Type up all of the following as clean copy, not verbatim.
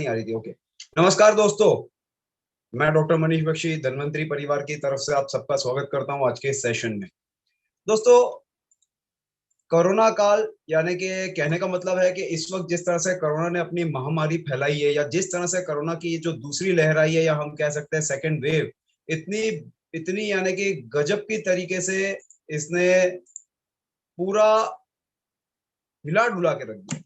नहीं आ रही थी। ओके। नमस्कार दोस्तों, मैं डॉक्टर मनीष बख्शी धन्वंतरी परिवार की तरफ से आप सबका स्वागत करता हूं आज के इस सेशन में। दोस्तों, कोरोना काल यानी कि कहने का मतलब है कि इस वक्त जिस तरह से कोरोना ने अपनी महामारी फैलाई है, या जिस तरह से कोरोना की जो दूसरी लहर आई है, या हम कह सकते हैं सेकेंड वेव, इतनी इतनी यानी कि गजब की तरीके से इसने पूरा हिला डुला के रख दिया।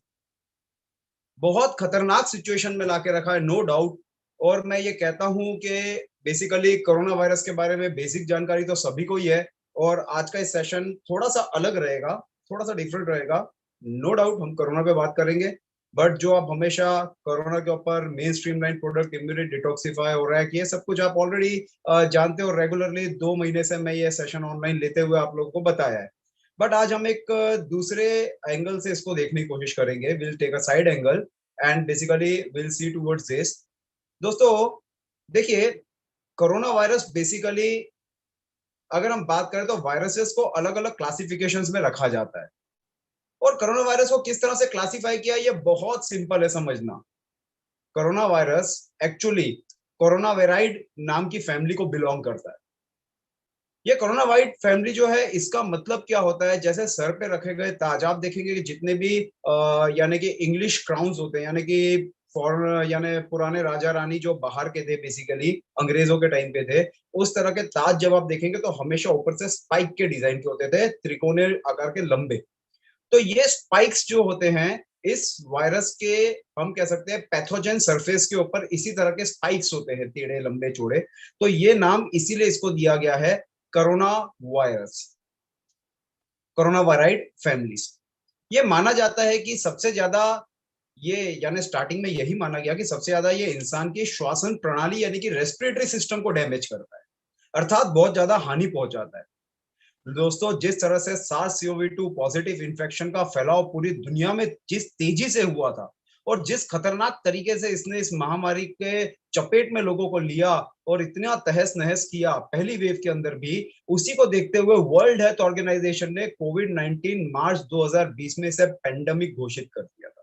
बहुत खतरनाक सिचुएशन में लाके रखा है, नो डाउट। और मैं ये कहता हूं कि बेसिकली कोरोना वायरस के बारे में बेसिक जानकारी तो सभी को ही है, और आज का इस सेशन थोड़ा सा अलग रहेगा, थोड़ा सा डिफरेंट रहेगा। नो डाउट हम कोरोना पे बात करेंगे, बट जो आप हमेशा कोरोना के ऊपर main stream line product immunity detoxify हो रहा है, कि ये सब कुछ आप ऑलरेडी जानते हो। रेगुलरली 2 महीने से मैं ये सेशन ऑनलाइन लेते हुए आप लोगों को बताया है। बट आज हम एक दूसरे एंगल से इसको देखने की कोशिश करेंगे। Will take a side angle and basically will see towards this. दोस्तों, देखिए, कोरोना वायरस बेसिकली अगर हम बात करें तो वायरसेस को अलग अलग क्लासिफिकेशंस में रखा जाता है। और कोरोना वायरस को किस तरह से क्लासिफाई किया, ये बहुत सिंपल है समझना। Corona virus actually corona varied नाम की फैमिली को बिलोंग करता है। ये कोरोना वाइड फैमिली जो है, इसका मतलब क्या होता है, जैसे सर पे रखे गए ताज आप देखेंगे कि जितने भी यानी कि इंग्लिश क्राउन्स होते हैं, यानी कि फॉरेन यानी पुराने राजा रानी जो बाहर के थे, बेसिकली अंग्रेजों के टाइम पे थे, उस तरह के ताज जब आप देखेंगे तो हमेशा ऊपर से स्पाइक के डिजाइन के होते थे, त्रिकोणीय आकार के लंबे। तो ये स्पाइक्स जो होते हैं, इस वायरस के हम कह सकते हैं पैथोजन सरफेस के ऊपर इसी तरह के स्पाइक्स होते हैं, टेढ़े लंबे चौड़े। तो ये नाम इसीलिए इसको दिया गया है corona virus, corona wired families. ये माना जाता है कि सबसे ज्यादा ये यानी स्टार्टिंग में यही माना गया कि सबसे ज्यादा ये इंसान की श्वसन प्रणाली यानी कि रेस्पिरेटरी सिस्टम को डैमेज करता है, अर्थात बहुत ज्यादा हानि पहुंचाता है। दोस्तों, जिस तरह से सार्स CoV-2 पॉजिटिव इन्फेक्शन का फैलाव पूरी दुनिया में जिस तेजी से हुआ था, और जिस खतरनाक तरीके से इसने इस महामारी के चपेट में लोगों को लिया और इतना तहस नहस किया पहली वेव के अंदर भी, उसी को देखते हुए वर्ल्ड हेल्थ ऑर्गेनाइजेशन ने कोविड-19 मार्च 2020 में इसे पेंडेमिक घोषित कर दिया था।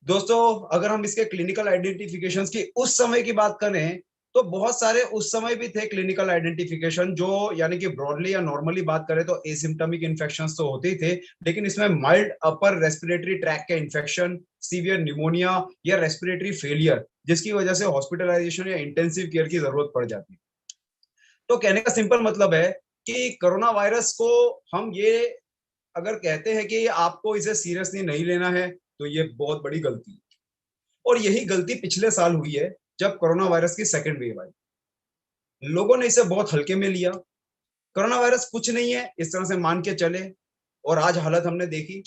दोस्तों, अगर हम इसके क्लिनिकल आइडेंटिफिकेशंस की उस समय की बात करें, तो बहुत सारे उस समय भी थे क्लिनिकल आइडेंटिफिकेशन, जो यानी कि ब्रॉडली या नॉर्मली बात करें तो एसिम्प्टोमिक इन्फेक्शंस तो होते ही थे, लेकिन इसमें माइल्ड अपर रेस्पिरेटरी ट्रैक के इन्फेक्शन, सीवियर निमोनिया या रेस्पिरेटरी फेलियर, जिसकी वजह से हॉस्पिटलाइजेशन या इंटेंसिव केयर की जरूरत पड़ जाती है। तो कहने का सिंपल मतलब है कि कोरोना वायरस को हम ये अगर कहते हैं कि आपको इसे सीरियसली नहीं लेना है, तो ये बहुत बड़ी गलती है। और यही गलती पिछले साल हुई है, जब कोरोना वायरस की सेकेंड वेव आई। लोगों ने इसे बहुत हल्के में लिया। कोरोना वायरस कुछ नहीं है इस तरह से मान के चले, और आज हालत हमने देखी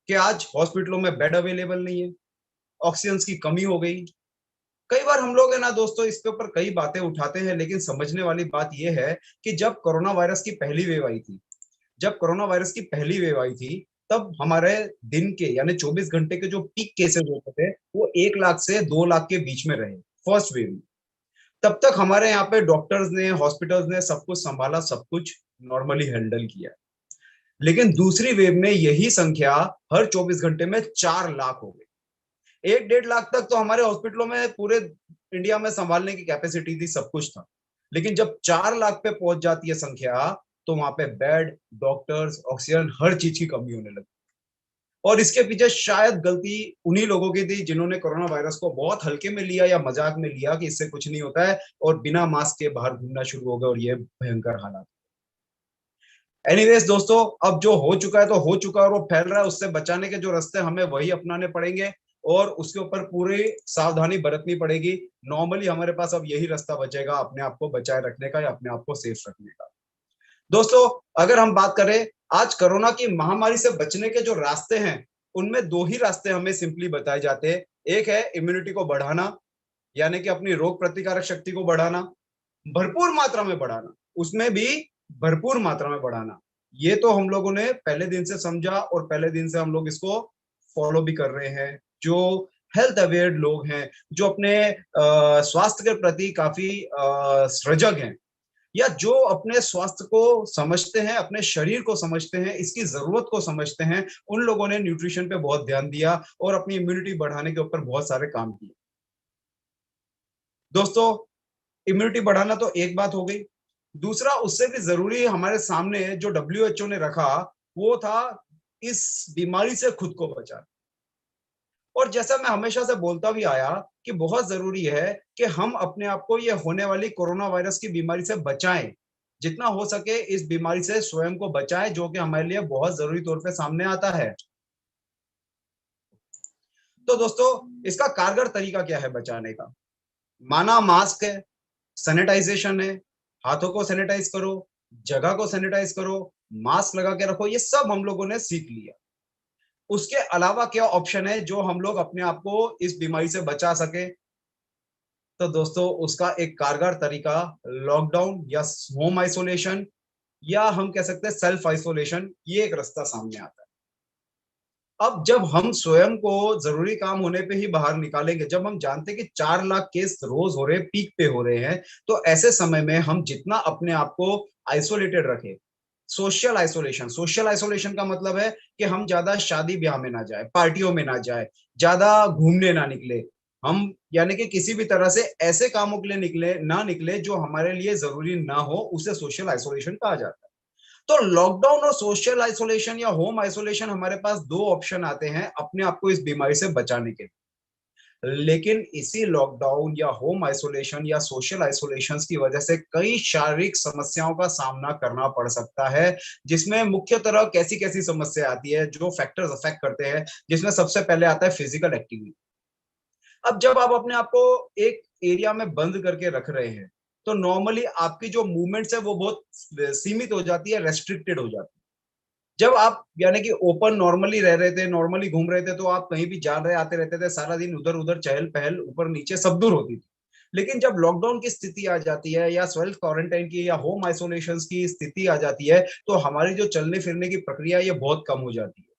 कि आज हॉस्पिटलों में बेड अवेलेबल नहीं है, ऑक्सीजन की कमी हो गई। कई बार हम लोग है ना दोस्तों, इसके ऊपर कई बातें उठाते हैं, लेकिन समझने वाली बात यह है कि जब कोरोना वायरस की पहली वेव आई थी, जब कोरोना वायरस की पहली वेव आई थी, तब हमारे दिन के यानी 24 घंटे के जो पीक केसेस होते थे, वो 1 लाख से 2 लाख के बीच में रहे फर्स्ट वेव में। तब तक हमारे यहाँ पे डॉक्टर्स ने, हॉस्पिटल्स ने सब कुछ संभाला, सब कुछ नॉर्मली हैंडल किया। लेकिन दूसरी वेव में यही संख्या हर 24 घंटे में 4 लाख हो गई। 1-1.5 लाख तक तो हमारे हॉस्पिटलों में पूरे इंडिया में संभालने की कैपेसिटी थी, सब कुछ था। लेकिन जब 4 लाख पे पहुंच जाती है संख्या, तो वहां पे बेड, डॉक्टर्स, ऑक्सीजन, हर चीज की कमी होने लगी। और इसके पीछे शायद गलती उन्हीं लोगों की थी जिन्होंने कोरोना वायरस को बहुत हल्के में लिया या मजाक में लिया कि इससे कुछ नहीं होता है, और बिना मास्क के बाहर घूमना शुरू हो गए, और ये भयंकर हालात। एनीवेज दोस्तों, अब जो हो चुका है तो हो चुका है, और वो फैल रहा है, उससे बचाने के जो रास्ते हमें वही अपनाने पड़ेंगे, और उसके ऊपर पूरी सावधानी बरतनी पड़ेगी। नॉर्मली हमारे पास अब यही रास्ता बचेगा अपने आप को बचाए रखने का, या अपने आप को सेफ रखने का। दोस्तों, अगर हम बात करें आज कोरोना की महामारी से बचने के जो रास्ते हैं, उनमें दो ही रास्ते हमें सिंपली बताए जाते हैं। एक है इम्यूनिटी को बढ़ाना, यानी कि अपनी रोग प्रतिकारक शक्ति को बढ़ाना, भरपूर मात्रा में बढ़ाना, उसमें भी भरपूर मात्रा में बढ़ाना। ये तो हम लोगों ने पहले दिन से समझा, और पहले दिन से हम लोग इसको फॉलो भी कर रहे हैं। जो हेल्थ अवेयर लोग हैं, जो अपने स्वास्थ्य के प्रति काफी सजग हैं, या जो अपने स्वास्थ्य को समझते हैं, अपने शरीर को समझते हैं, इसकी जरूरत को समझते हैं, उन लोगों ने न्यूट्रिशन पे बहुत ध्यान दिया और अपनी इम्यूनिटी बढ़ाने के ऊपर बहुत सारे काम किए। दोस्तों, इम्यूनिटी बढ़ाना तो एक बात हो गई। दूसरा, उससे भी जरूरी हमारे सामने जो डब्ल्यूएचओ ने रखा, वो था इस बीमारी से खुद को बचाना। और जैसा मैं हमेशा से बोलता भी आया कि बहुत जरूरी है कि हम अपने आप को ये होने वाली कोरोना वायरस की बीमारी से बचाएं। जितना हो सके इस बीमारी से स्वयं को बचाएं, जो कि हमारे लिए बहुत जरूरी तौर पे सामने आता है। तो दोस्तों, इसका कारगर तरीका क्या है बचाने का? माना मास्क है, सैनिटाइजेशन है, हाथों को सैनिटाइज करो, जगह को सैनिटाइज करो, मास्क लगा के रखो, ये सब हम लोगों ने सीख लिया। उसके अलावा क्या ऑप्शन है जो हम लोग अपने आप को इस बीमारी से बचा सके? तो दोस्तों, उसका एक कारगर तरीका लॉकडाउन या होम आइसोलेशन, या हम कह सकते हैं सेल्फ आइसोलेशन, ये एक रास्ता सामने आता है। अब जब हम स्वयं को जरूरी काम होने पे ही बाहर निकालेंगे, जब हम जानते हैं कि 4 लाख केस रोज हो रहे हैं, पीक पे हो रहे हैं, तो ऐसे समय में हम जितना अपने आप को आइसोलेटेड रखें, सोशल आइसोलेशन का मतलब है कि हम ज्यादा शादी ब्याह में ना जाए, पार्टियों में ना जाए, ज्यादा घूमने ना निकले। हम यानी कि किसी भी तरह से ऐसे कामों के लिए निकले जो हमारे लिए जरूरी ना हो, उसे सोशल आइसोलेशन कहा जाता है। तो लॉकडाउन और सोशल आइसोलेशन या होम आइसोलेशन, हमारे पास दो ऑप्शन आते हैं अपने आप को इस बीमारी से बचाने के। लेकिन इसी लॉकडाउन या होम आइसोलेशन या सोशल आइसोलेशन की वजह से कई शारीरिक समस्याओं का सामना करना पड़ सकता है, जिसमें मुख्य तरह कैसी कैसी समस्या आती है, जो फैक्टर्स अफेक्ट करते हैं, जिसमें सबसे पहले आता है फिजिकल एक्टिविटी। अब जब आप अपने आप को एक एरिया में बंद करके रख रहे हैं, तो नॉर्मली आपकी जो मूवमेंट्स है वो बहुत सीमित हो जाती है, रेस्ट्रिक्टेड हो जाती है। जब आप यानी कि ओपन नॉर्मली रह रहे थे, नॉर्मली घूम रहे थे, तो आप कहीं भी जा रहे आते रहते थे, सारा दिन इधर उधर चहल पहल ऊपर नीचे सब दूर होती थी। लेकिन जब लॉकडाउन की स्थिति आ जाती है, या सेल्फ क्वारंटाइन की या होम आइसोलेशन की स्थिति आ जाती है, तो हमारी जो चलने फिरने की प्रक्रिया ये बहुत कम हो जाती है।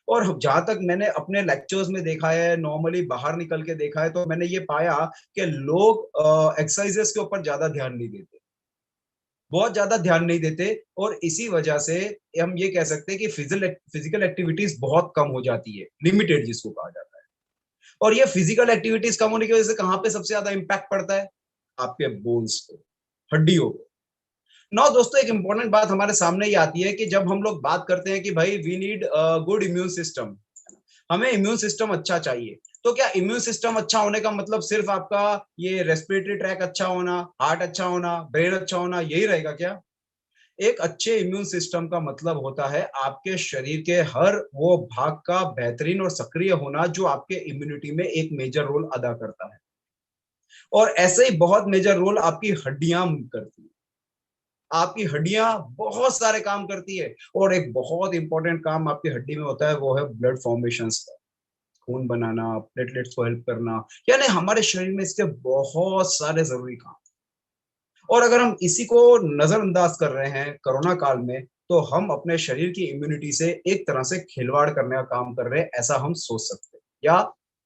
और जहां तक मैंने अपने लेक्चर्स में देखा है, नॉर्मली बाहर निकल के देखा है, तो मैंने ये पाया कि लोग एक्सरसाइजेस के ऊपर ज्यादा ध्यान नहीं देते, बहुत ज्यादा ध्यान नहीं देते। और इसी वजह से हम ये कह सकते हैं कि फिजिकल एक्टिविटीज बहुत कम हो जाती है, लिमिटेड जिसको कहा जाता है। और ये फिजिकल एक्टिविटीज कम होने की वजह से कहां पे सबसे ज्यादा इंपैक्ट पड़ता है? आपके बोन्स पे, हड्डियों पे। नौ दोस्तों, एक इंपॉर्टेंट बात हमारे सामने ये आती है कि जब हम लोग बात करते हैं कि भाई we need good immune system, हमें इम्यून सिस्टम अच्छा चाहिए, तो क्या इम्यून सिस्टम अच्छा होने का मतलब सिर्फ आपका ये रेस्पिरेटरी ट्रैक अच्छा होना, हार्ट अच्छा होना, ब्रेन अच्छा होना, यही रहेगा क्या? एक अच्छे इम्यून सिस्टम का मतलब होता है आपके शरीर के हर वो भाग का बेहतरीन और सक्रिय होना, जो आपके इम्यूनिटी में एक मेजर रोल अदा करता है। और ऐसे ही बहुत मेजर रोल आपकी हड्डियां करती है। आपकी हड्डियां बहुत सारे काम करती है, और एक बहुत इंपॉर्टेंट काम आपकी हड्डी में होता है, वो है ब्लड फॉर्मेशन का, खून बनाना, प्लेटलेट्स को हेल्प करना, यानी हमारे शरीर में इसके बहुत सारे जरूरी काम। और अगर हम इसी को नजरअंदाज कर रहे हैं कोरोना काल में, तो हम अपने शरीर की इम्यूनिटी से एक तरह से खिलवाड़ करने का काम कर रहे हैं, ऐसा हम सोच सकते हैं, या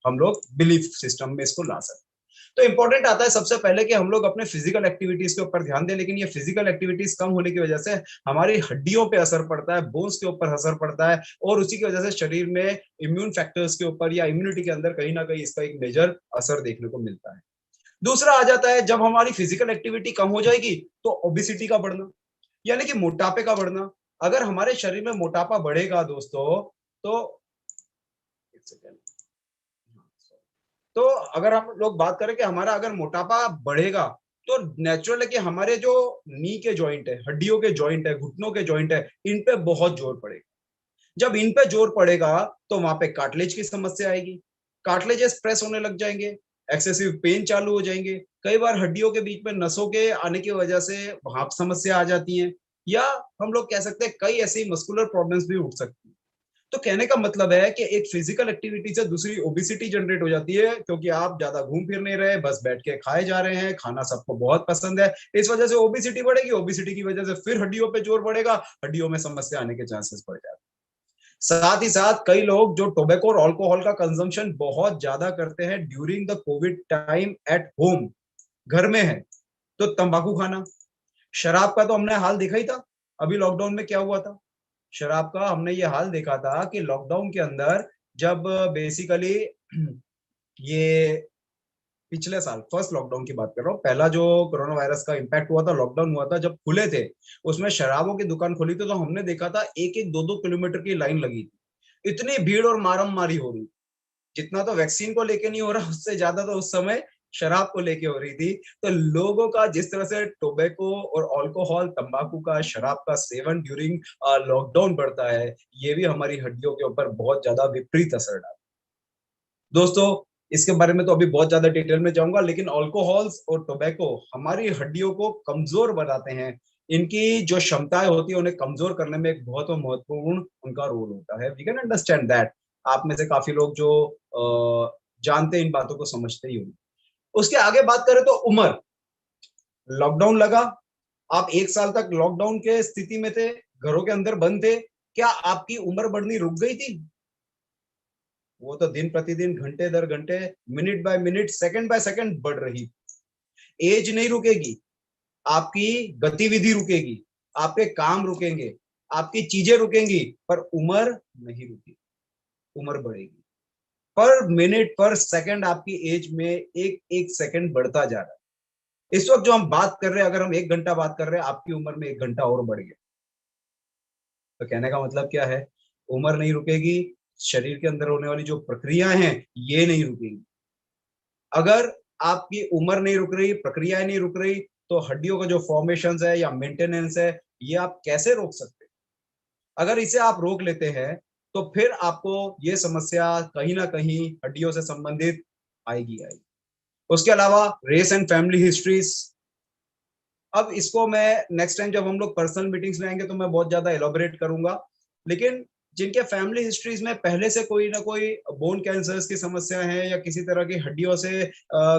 हम लोग बिलीफ सिस्टम में इसको ला सकते हैं। तो इंपॉर्टेंट आता है सबसे पहले कि हम लोग अपने फिजिकल एक्टिविटीज के ऊपर ध्यान दें, लेकिन ये फिजिकल एक्टिविटीज कम होने की वजह से हमारी हड्डियों पे असर पड़ता है, बोन्स के ऊपर असर पड़ता है, और उसी की वजह से शरीर में इम्यून फैक्टर्स के ऊपर या इम्यूनिटी के अंदर कहीं ना कहीं इसका एक मेजर असर देखने को मिलता है। दूसरा आ जाता है, जब हमारी फिजिकल एक्टिविटी कम हो जाएगी, तो ओबिसिटी का बढ़ना, यानी कि मोटापे का बढ़ना। अगर हमारे शरीर में मोटापा बढ़ेगा दोस्तों, तो एक सेकेंड, तो अगर हम लोग बात करें कि हमारा अगर मोटापा बढ़ेगा, तो नेचुरल है कि हमारे जो नी के जॉइंट है, हड्डियों के जॉइंट है, घुटनों के जॉइंट है, इन पे बहुत जोर पड़ेगा। जब इन पे जोर पड़ेगा, तो वहां पे कार्टिलेज की समस्या आएगी, कार्टिलेजेस प्रेस होने लग जाएंगे, एक्सेसिव पेन चालू हो जाएंगे। कई बार हड्डियों के बीच में नसों के आने की वजह से वहां समस्या आ जाती है, या हम लोग कह सकते हैं कई ऐसी मस्कुलर प्रॉब्लम्स भी उठ सकती है। तो कहने का मतलब है कि एक फिजिकल एक्टिविटी से दूसरी ओबिसिटी जनरेट हो जाती है, क्योंकि आप ज्यादा घूम फिर नहीं रहे, बस बैठ के खाए जा रहे हैं, खाना सबको बहुत पसंद है, इस वजह से ओबिसिटी बढ़ेगी, ओबिसिटी की वजह से फिर हड्डियों पे जोर बढ़ेगा, हड्डियों में समस्या आने के चांसेस बढ़ जाते हैं। साथ ही साथ कई लोग जो टोबैको और अल्कोहल का कंजम्पशन बहुत ज्यादा करते हैं during the Covid time at home, घर में है, तो तंबाकू खाना, शराब का तो हमने हाल देखा ही था, अभी लॉकडाउन में क्या हुआ था। शराब का हमने ये हाल देखा था कि लॉकडाउन के अंदर जब बेसिकली ये पिछले साल फर्स्ट लॉकडाउन की बात कर रहा हूँ, पहला जो कोरोना वायरस का इम्पैक्ट हुआ था, लॉकडाउन हुआ था, जब खुले थे उसमें शराबों की दुकान खुली थी, तो हमने देखा था एक एक दो दो किलोमीटर की लाइन लगी थी, इतनी भीड़ और मारम मारी हो रही। जितना तो वैक्सीन को लेके नहीं हो रहा, उससे ज्यादा तो उस समय शराब को लेके हो रही थी। तो लोगों का जिस तरह से टोबैको और अल्कोहल, तंबाकू का, शराब का सेवन ड्यूरिंग लॉकडाउन बढ़ता है, ये भी हमारी हड्डियों के ऊपर बहुत ज्यादा विपरीत असर डालता है। दोस्तों, इसके बारे में तो अभी बहुत ज्यादा डिटेल में जाऊंगा, लेकिन अल्कोहल्स और टोबैको हमारी हड्डियों को कमजोर बनाते हैं। इनकी जो क्षमताएं होती है उन्हें कमजोर करने में एक बहुत महत्वपूर्ण उनका रोल होता है। We can understand that. आप में से काफी लोग जो जानते हैं इन बातों को समझते ही होंगे। उसके आगे बात करें तो उम्र, लॉकडाउन लगा, आप 1 साल तक लॉकडाउन के स्थिति में थे, घरों के अंदर बंद थे, क्या आपकी उम्र बढ़नी रुक गई थी? वो तो दिन प्रतिदिन, घंटे दर घंटे, minute by minute, second by second बढ़ रही। एज नहीं रुकेगी, आपकी गतिविधि रुकेगी, आपके काम रुकेंगे, आपकी चीजें रुकेंगी, पर उम्र नहीं रुकेगी, उम्र बढ़ेगी। पर मिनट पर सेकंड आपकी एज में एक एक सेकंड बढ़ता जा रहा है। इस वक्त जो हम बात कर रहे हैं, अगर हम 1 घंटा बात कर रहे हैं, आपकी उम्र में 1 घंटा और बढ़ गया। तो कहने का मतलब क्या है? उम्र नहीं रुकेगी, शरीर के अंदर होने वाली जो प्रक्रियाएं हैं ये नहीं रुकेंगी। अगर आपकी उम्र नहीं रुक रही, प्रक्रियाएं नहीं रुक रही, तो हड्डियों का जो फॉर्मेशन है या मेंटेनेंस है, ये आप कैसे रोक सकते हैं? अगर इसे आप रोक लेते हैं, तो फिर आपको ये समस्या कहीं ना कहीं हड्डियों से संबंधित आएगी आएगी। उसके अलावा रेस एंड फैमिली हिस्ट्रीज, अब इसको मैं नेक्स्ट टाइम जब हम लोग पर्सनल मीटिंग्स में आएंगे तो मैं बहुत ज्यादा एलोबरेट करूंगा। लेकिन जिनके फैमिली हिस्ट्रीज में पहले से कोई ना कोई बोन कैंसर्स की समस्या है, या किसी तरह की हड्डियों से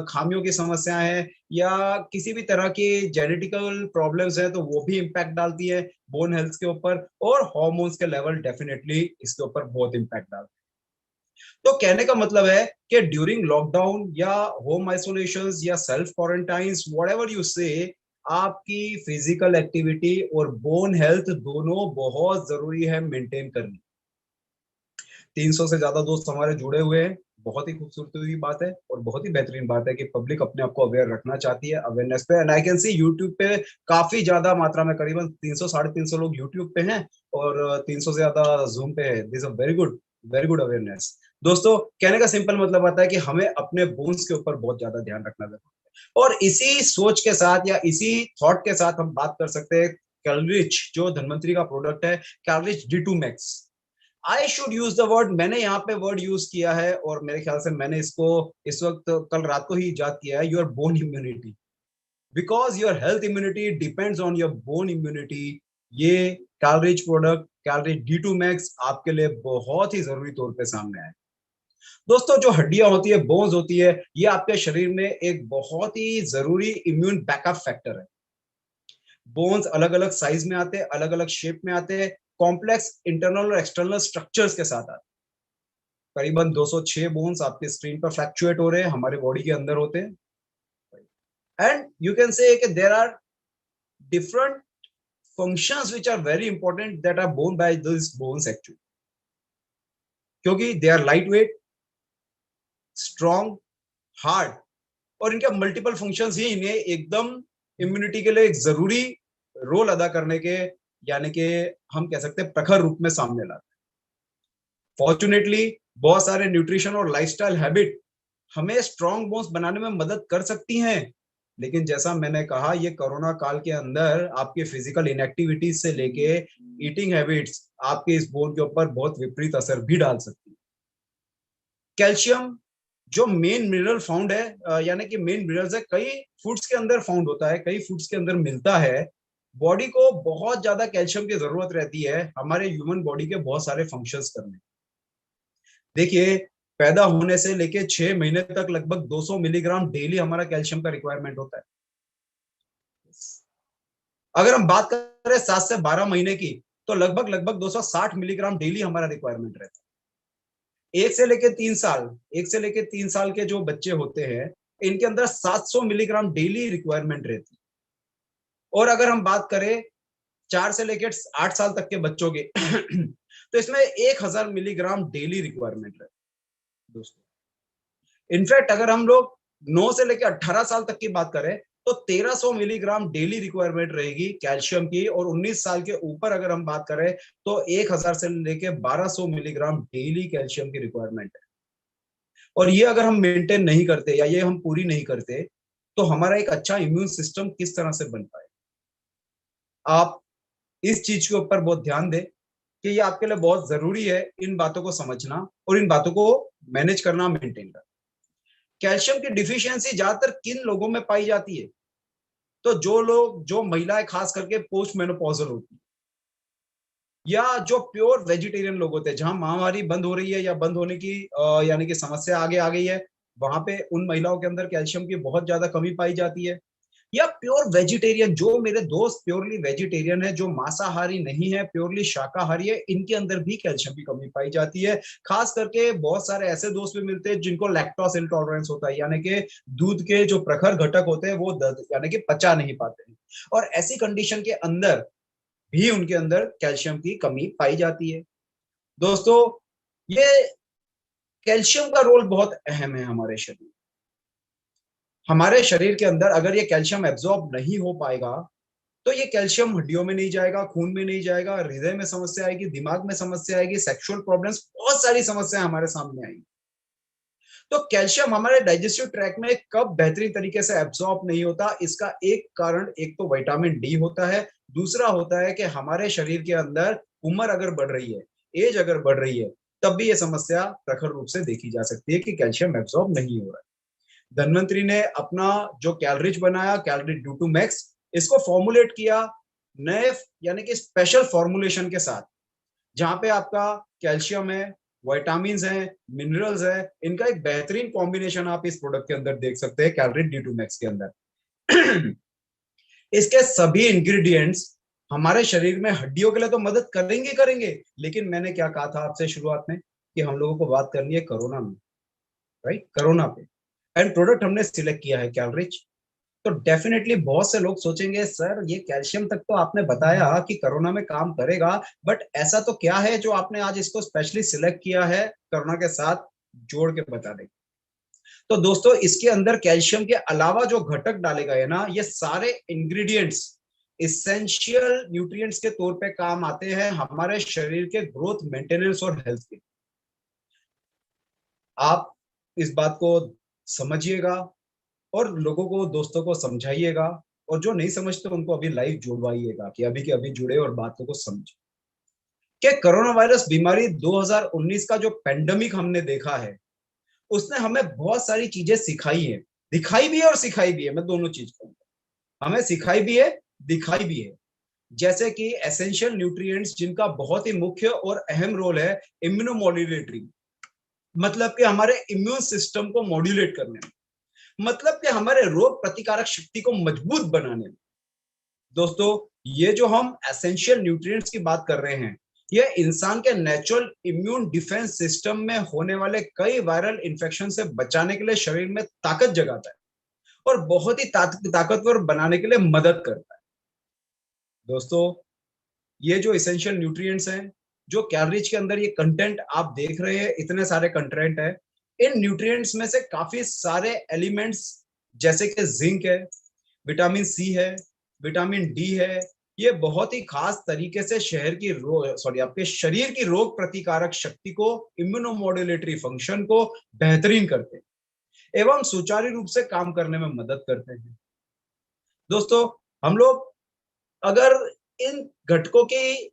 खामियों की समस्या है, या किसी भी तरह की जेनेटिकल प्रॉब्लम्स है, तो वो भी इम्पैक्ट डालती है बोन हेल्थ के ऊपर, और हॉर्मोन्स के लेवल डेफिनेटली इसके ऊपर बहुत इम्पैक्ट डालते हैं। तो कहने का मतलब है कि ड्यूरिंग लॉकडाउन या होम आइसोलेशन या सेल्फ क्वारंटाइंस, व्हाटएवर यू से, आपकी फिजिकल एक्टिविटी और बोन हेल्थ दोनों बहुत जरूरी है मेंटेन करनी। 300 से ज्यादा दोस्त हमारे जुड़े हुए हैं, बहुत ही खूबसूरत हुई बात है, और बहुत ही बेहतरीन बात है कि पब्लिक अपने आप को अवेयर रखना चाहती है, अवेयरनेस पे। And I can see YouTube पे काफी ज्यादा मात्रा में, करीबन 300 350 लोग यूट्यूब पे हैं, और 300 से ज्यादा जूम पे है। This a very good awareness. दोस्तों, कहने का सिंपल मतलब आता है कि हमें अपने बोन्स के ऊपर बहुत ज्यादा ध्यान रखना जरूरी है, और इसी सोच के साथ या इसी थॉट के साथ हम बात कर सकते हैं कैलरिच, जो धनवंतरी का प्रोडक्ट है, कैलरिच D2 max. I should use the word, मैंने यहाँ पे वर्ड यूज किया है, और मेरे ख्याल से मैंने इसको इस वक्त कल रात को ही इजाद किया है, your bone immunity, because your health immunity depends on your bone immunity. ये कैलरिच प्रोडक्ट, कैलरिच D2 मैक्स, आपके लिए बहुत ही जरूरी तौर पे सामने आए। दोस्तों, जो हड्डियां होती है, बोन्स होती है, ये आपके शरीर में एक बहुत ही जरूरी इम्यून बैकअप फैक्टर है। बोन्स अलग अलग साइज में आते हैं, अलग अलग शेप में आते हैं, कॉम्प्लेक्स इंटरनल और एक्सटर्नल स्ट्रक्चर्स के साथ आते हैं। करीबन 206 बोन्स आपके स्क्रीन पर फ्लैक्चुएट हो रहे हैं, हमारे बॉडी के अंदर होते हैं। And you can say there are different functions which are very important that are borne by these bones actually, क्योंकि they are light weight, strong, hard, और इनके मल्टीपल फंक्शंस ही इन्हें एकदम इम्यूनिटी के लिए एक जरूरी रोल अदा करने के, यानी कि हम कह सकते हैं प्रखर रूप में सामने लाते हैं। फॉर्चुनेटली बहुत सारे न्यूट्रिशन और लाइफस्टाइल हैबिट हमें स्ट्रॉन्ग बोन्स बनाने में मदद कर सकती हैं, लेकिन जैसा मैंने कहा, ये कोरोना काल के अंदर आपके फिजिकल इनएक्टिविटीज से लेके ईटिंग हैबिट्स आपके इस बोन के ऊपर बहुत विपरीत असर भी डाल सकती है। कैल्शियम, जो मेन मिनरल फाउंड है, यानी कि मेन मिनरल्स है, कई फूड्स के अंदर फाउंड होता है, कई फूड्स के अंदर मिलता है। बॉडी को बहुत ज्यादा कैल्शियम की जरूरत रहती है हमारे ह्यूमन बॉडी के बहुत सारे फंक्शंस करने। देखिए, पैदा होने से लेके 6 महीने तक लगभग 200 मिलीग्राम डेली हमारा कैल्शियम का रिक्वायरमेंट होता है। अगर हम बात करें 7 से 12 महीने की, तो लगभग लगभग 260 मिलीग्राम डेली हमारा रिक्वायरमेंट रहता है। 1 से लेके 3 साल के जो बच्चे होते हैं, इनके अंदर 700 मिलीग्राम डेली रिक्वायरमेंट रहती है। और अगर हम बात करें 4 से लेकर 8 साल तक के बच्चों की तो इसमें 1000 मिलीग्राम डेली रिक्वायरमेंट है दोस्तों। इनफैक्ट अगर हम लोग 9 से लेकर 18 साल तक की बात करें तो 1300 मिलीग्राम डेली रिक्वायरमेंट रहेगी कैल्शियम की, और 19 साल के ऊपर अगर हम बात करें तो 1000 से लेकर 1200 मिलीग्राम डेली कैल्शियम की रिक्वायरमेंट है। और ये अगर हम मेंटेन नहीं करते या ये हम पूरी नहीं करते तो हमारा एक अच्छा इम्यून सिस्टम किस तरह से बन पाए। आप इस चीज के ऊपर बहुत ध्यान दें कि ये आपके लिए बहुत जरूरी है इन बातों को समझना और इन बातों को मैनेज करना, मेंटेन करना। कैल्शियम की डिफिशियंसी ज्यादातर किन लोगों में पाई जाती है? तो जो महिलाएं खास करके पोस्ट मेनोपॉजल होती है, या जो प्योर वेजिटेरियन लोग होते हैं, जहां महामारी बंद हो रही है या बंद होने की यानी कि समस्या आगे आ गई है, वहां पे उन महिलाओं के अंदर कैल्शियम की बहुत ज्यादा कमी पाई जाती है। या प्योर वेजिटेरियन, जो मेरे दोस्त प्योरली वेजिटेरियन है, जो मांसाहारी नहीं है, प्योरली शाकाहारी है, इनके अंदर भी कैल्शियम की कमी पाई जाती है। खास करके बहुत सारे ऐसे दोस्त भी मिलते हैं जिनको लैक्टोज इंटॉलरेंस होता है, यानी कि दूध के जो प्रखर घटक होते हैं वो यानी कि पचा नहीं पाते हैं, और ऐसी कंडीशन के अंदर भी उनके अंदर कैल्शियम की कमी पाई जाती है। दोस्तों, ये कैल्शियम का रोल बहुत अहम है हमारे शरीर के अंदर। अगर ये कैल्शियम एब्जॉर्ब नहीं हो पाएगा तो ये कैल्शियम हड्डियों में नहीं जाएगा, खून में नहीं जाएगा, हृदय में समस्या आएगी, दिमाग में समस्या आएगी, सेक्सुअल प्रॉब्लम्स, बहुत सारी समस्याएं हमारे सामने आएंगी। तो कैल्शियम हमारे डाइजेस्टिव ट्रैक में कब बेहतरीन तरीके से एब्जॉर्ब नहीं होता, इसका एक कारण एक तो विटामिन डी होता है, दूसरा होता है कि हमारे शरीर के अंदर उम्र अगर बढ़ रही है, एज अगर बढ़ रही है, तब भी ये समस्या प्रखर रूप से देखी जा सकती है कि कैल्शियम एब्जॉर्ब नहीं हो रहा है। धन्वंतरी ने अपना जो कैलरीज बनाया, कैलरी ड्यू टू मैक्स, इसको फॉर्मुलेट किया नए यानी कि स्पेशल फॉर्मुलेशन के साथ, जहां पे आपका कैल्शियम है, विटामिन है, मिनरल्स है, इनका एक बेहतरीन कॉम्बिनेशन आप इस प्रोडक्ट के अंदर देख सकते हैं कैलरी डी टू मैक्स के अंदर। इसके सभी इंग्रेडिएंट्स हमारे शरीर में हड्डियों के लिए तो मदद करेंगे करेंगे, लेकिन मैंने क्या कहा था आपसे शुरुआत में कि हम लोगों को बात करनी है कोरोना में, राइट, कोरोना पे। एंड प्रोडक्ट हमने सिलेक्ट किया है कैलरिच। तो डेफिनेटली बहुत से लोग सोचेंगे सर ये कैल्शियम तक तो आपने बताया कि कोरोना में काम करेगा, बट ऐसा तो क्या है जो आपने आज इसको स्पेशली सिलेक्ट किया है कोरोना के साथ जोड़ के बता दें। तो दोस्तों, इसके अंदर कैल्शियम के अलावा जो घटक डाले गए ना, ये सारे इंग्रेडिएंट्स इसेंशियल न्यूट्रिएंट्स के तौर पे काम आते हैं हमारे शरीर के ग्रोथ, मेंटेनेंस और हेल्थ के। आप इस बात को समझिएगा और लोगों को, दोस्तों को समझाइएगा, और जो नहीं समझते उनको अभी लाइव जुड़वाइएगा कि अभी के अभी जुड़े और बातों को समझे कि कोरोना वायरस बीमारी 2019 का जो पेंडेमिक हमने देखा है, उसने हमें बहुत सारी चीजें सिखाई है, दिखाई भी है और सिखाई भी है। मैं दोनों चीज कहूंगा, हमें सिखाई भी है, दिखाई भी है। जैसे कि एसेंशियल न्यूट्रिएंट्स जिनका बहुत ही मुख्य और अहम रोल है इम्यूनोमोड्यूलेटरी, मतलब कि हमारे इम्यून सिस्टम को मॉड्यूलेट करने में, मतलब कि हमारे रोग प्रतिकारक शक्ति को मजबूत बनाने में। दोस्तों, ये जो हम एसेंशियल न्यूट्रिएंट्स की बात कर रहे हैं, ये इंसान के नेचुरल इम्यून डिफेंस सिस्टम में होने वाले कई वायरल इंफेक्शन से बचाने के लिए शरीर में ताकत जगाता है और बहुत ही ताकतवर बनाने के लिए मदद करता है। दोस्तों, ये जो एसेंशियल न्यूट्रिएंट्स हैं, जो कैलरीज के अंदर ये कंटेंट आप देख रहे हैं, इतने सारे कंटेंट है, इन न्यूट्रिएंट्स में से काफी सारे एलिमेंट्स जैसे कि जिंक है, विटामिन सी है, विटामिन डी है, ये बहुत ही खास तरीके से आपके शरीर की रोग प्रतिकारक शक्ति को, इम्यूनोमोड्यूलेटरी फंक्शन को बेहतरीन करते हैं एवं सुचारू रूप से काम करने में मदद करते हैं। दोस्तों, हम लोग अगर इन घटकों की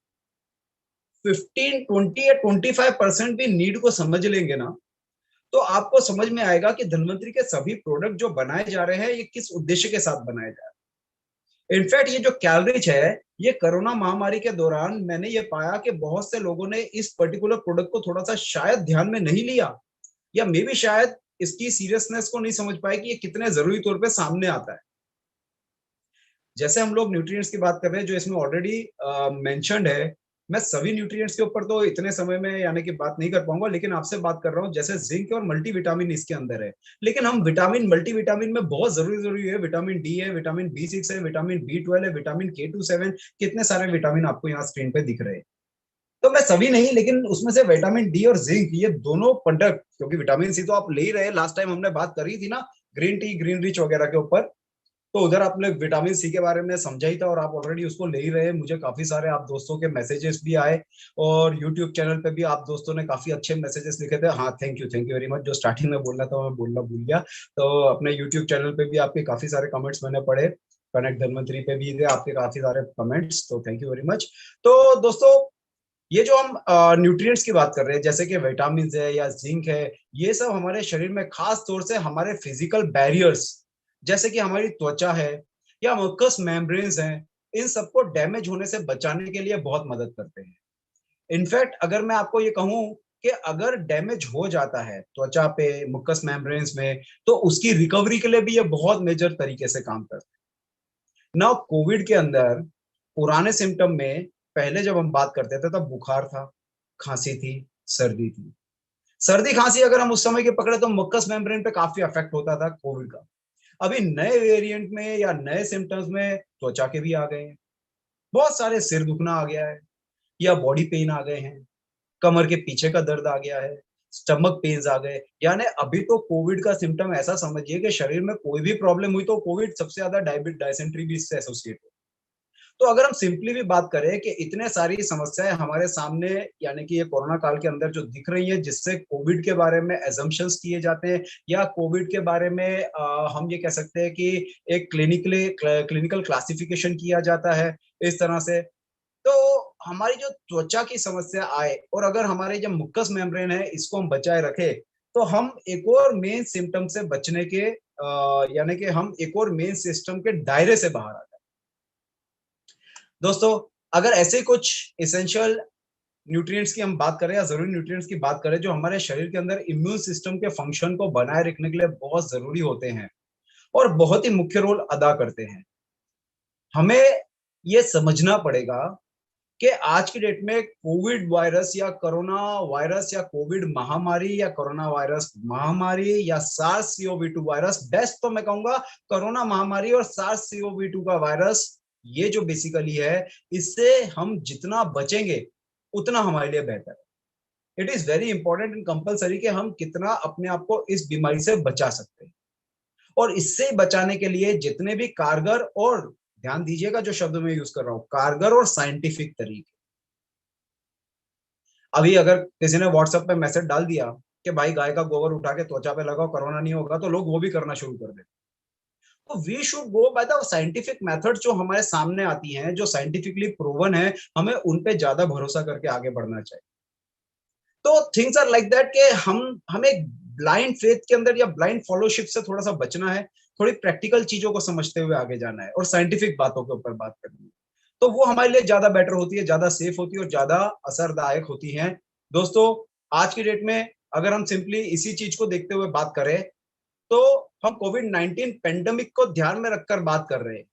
15, 20 या 25% भी नीड को समझ लेंगे ना, तो आपको समझ में आएगा कि धन्वंतरी के सभी प्रोडक्ट जो बनाए जा रहे हैं, ये किस उद्देश्य के साथ बनाए जा रहे हैं। इनफैक्ट ये जो कैलरीज है, ये कोरोना महामारी के दौरान मैंने ये पाया कि बहुत से लोगों ने इस पर्टिकुलर प्रोडक्ट को थोड़ा सा शायद ध्यान में नहीं लिया, या मे भी शायद इसकी सीरियसनेस को नहीं समझ पाए कि ये कितने जरूरी तौर पे सामने आता है। जैसे हम लोग न्यूट्रिएंट्स की बात कर रहे हैं जो इसमें ऑलरेडी मेंशन्ड है, मैं सभी न्यूट्रिएंट्स के ऊपर तो इतने समय में यानी कि बात नहीं कर पाऊंगा, लेकिन आपसे बात कर रहा हूँ जैसे जिंक और मल्टीविटामिन इसके अंदर है। लेकिन हम विटामिन मल्टीविटामिन में बहुत जरूरी है, विटामिन डी है, विटामिन B6 है, विटामिन B12 है, विटामिन K27, कितने सारे विटामिन आपको यहाँ स्क्रीन पे दिख रहे हैं। तो मैं सभी नहीं, लेकिन उसमें से विटामिन डी और जिंक ये दोनों प्रोडक्ट, क्योंकि विटामिन सी तो आप ले ही रहे, लास्ट टाइम हमने बात करी थी ना ग्रीन टी, ग्रीन रिच वगैरह के ऊपर, तो उधर आपने विटामिन सी के बारे में समझा ही था और आप ऑलरेडी उसको ले ही रहे। मुझे काफी सारे आप दोस्तों के मैसेजेस भी आए और यूट्यूब चैनल पे भी आप दोस्तों ने काफी अच्छे मैसेजेस लिखे थे। हाँ, थैंक यू वेरी मच। जो स्टार्टिंग में बोलना था मैं बोलना भूल गया। तो अपने यूट्यूब चैनल पे भी आपके काफी सारे कमेंट्स मैंने पढ़े, कनेक्ट धनवंतरी पे भी थे आपके काफी सारे कमेंट्स, तो थैंक यू वेरी मच। तो दोस्तों, ये जो हम न्यूट्रिएंट्स की बात कर रहे हैं जैसे कि विटामिन है या जिंक है, ये सब हमारे शरीर में खास तौर से हमारे फिजिकल बैरियर्स जैसे कि हमारी त्वचा है या मस्कस मेम्ब्रेन्स हैं, इन सबको डैमेज होने से बचाने के लिए बहुत मदद करते हैं। इनफैक्ट अगर मैं आपको ये कहूं कि अगर डैमेज हो जाता है त्वचा पे, मुकस मेम्ब्रेन्स में, तो उसकी रिकवरी के लिए भी ये बहुत मेजर तरीके से काम करते हैं। ना कोविड के अंदर पुराने सिम्टम में पहले जब हम बात करते थे तब बुखार था, खांसी थी, सर्दी थी। सर्दी खांसी अगर हम उस समय के पकड़े तो मस्कस मेम्ब्रेन पे काफी अफेक्ट होता था कोविड का। अभी नए वेरिएंट में या नए सिम्टम्स में त्वचा के भी आ गए हैं, बहुत सारे सिर दुखना आ गया है या बॉडी पेन आ गए हैं, कमर के पीछे का दर्द आ गया है, स्टमक पेन्स आ गए। यानी अभी तो कोविड का सिम्टम ऐसा समझिए कि शरीर में कोई भी प्रॉब्लम हुई तो कोविड सबसे ज्यादा डायसेंट्री भी इससे एसोसिएट है। तो अगर हम सिंपली भी बात करें कि इतने सारी समस्याएं हमारे सामने यानी कि ये कोरोना काल के अंदर जो दिख रही है, जिससे कोविड के बारे में एजम्पशंस किए जाते हैं या कोविड के बारे में हम ये कह सकते हैं कि एक क्लिनिकल क्लासिफिकेशन किया जाता है इस तरह से। तो हमारी जो त्वचा की समस्या आए और अगर हमारे जो मुकस मेम्ब्रेन है इसको हम बचाए रखे, तो हम एक और मेन सिम्टम से बचने के यानी कि हम एक और मेन सिस्टम के दायरे से बाहर आ। दोस्तों, अगर ऐसे कुछ एसेंशियल न्यूट्रिएंट्स की हम बात करें या जरूरी न्यूट्रिएंट्स की बात करें जो हमारे शरीर के अंदर इम्यून सिस्टम के फंक्शन को बनाए रखने के लिए बहुत जरूरी होते हैं और बहुत ही मुख्य रोल अदा करते हैं, हमें ये समझना पड़ेगा कि आज की डेट में कोविड वायरस या कोरोना वायरस या कोविड महामारी या कोरोना वायरस महामारी या सार्स सीओवी 2 वायरस, बेस्ट तो मैं कहूंगा कोरोना महामारी और सार्स सीओवी 2 का वायरस, ये जो बेसिकली है, इससे हम जितना बचेंगे उतना हमारे लिए बेहतर है। It is very important and compulsory कि हम कितना अपने आप को इस बीमारी से बचा सकते हैं और इससे बचाने के लिए जितने भी कारगर और, ध्यान दीजिएगा जो शब्द मैं यूज कर रहा हूं, कारगर और साइंटिफिक तरीके। अभी अगर किसी ने व्हाट्सएप पे मैसेज डाल दिया कि भाई गाय का गोबर उठा के त्वचा पे लगाओ कोरोना नहीं होगा, तो लोग वो भी करना शुरू कर देते। तो we should go by the scientific method जो हमारे सामने आती हैं, जो साइंटिफिकली प्रूवन है, हमें उन पे ज्यादा भरोसा करके आगे बढ़ना चाहिए। तो थिंग्स आर लाइक दैट कि हमें ब्लाइंड फेथ के अंदर या ब्लाइंड फॉलोशिप से थोड़ा सा बचना है, थोड़ी प्रैक्टिकल चीजों को समझते हुए आगे जाना है और साइंटिफिक बातों के ऊपर बात करनी है। तो वो हमारे लिए ज्यादा बेटर होती है, ज्यादा सेफ होती है और ज्यादा असरदायक होती है। दोस्तों, आज की डेट में अगर हम सिंपली इसी चीज को देखते हुए बात करें तो हम कोविड-19 पेंडेमिक को ध्यान में रखकर बात कर रहे हैं।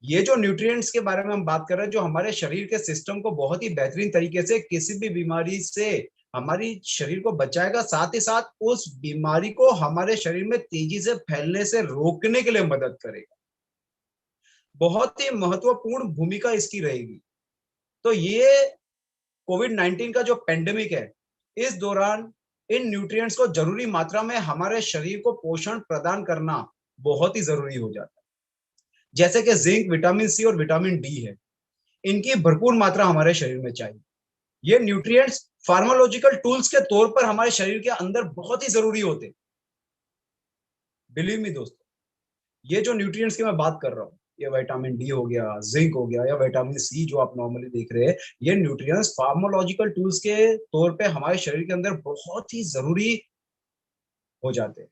ये जो न्यूट्रिएंट्स के बारे में हम बात कर रहे हैं जो हमारे शरीर के सिस्टम को बहुत ही बेहतरीन तरीके से किसी भी बीमारी से हमारी शरीर को बचाएगा, साथ ही साथ उस बीमारी को हमारे शरीर में तेजी से फैलने से रोकने के लिए मदद करेगा। बहुत ही महत्वपूर्ण भूमिका इसकी रहेगी। तो ये कोविड-19 का जो पेंडेमिक है, इस दौरान इन न्यूट्रिएंट्स को जरूरी मात्रा में हमारे शरीर को पोषण प्रदान करना बहुत ही जरूरी हो जाता है। जैसे कि जिंक, विटामिन सी और विटामिन डी है, इनकी भरपूर मात्रा हमारे शरीर में चाहिए। ये न्यूट्रिएंट्स फार्माकोलॉजिकल टूल्स के तौर पर हमारे शरीर के अंदर बहुत ही जरूरी होते हैं। बिलीव मी दोस्तों, ये जो न्यूट्रिएंट्स की मैं बात कर रहा हूँ, ये विटामिन डी हो गया, जिंक हो गया या विटामिन सी जो आप नॉर्मली देख रहे हैं, ये न्यूट्रिएंट्स फार्माकोलॉजिकल टूल्स के तौर पे हमारे शरीर के अंदर बहुत ही जरूरी हो जाते हैं।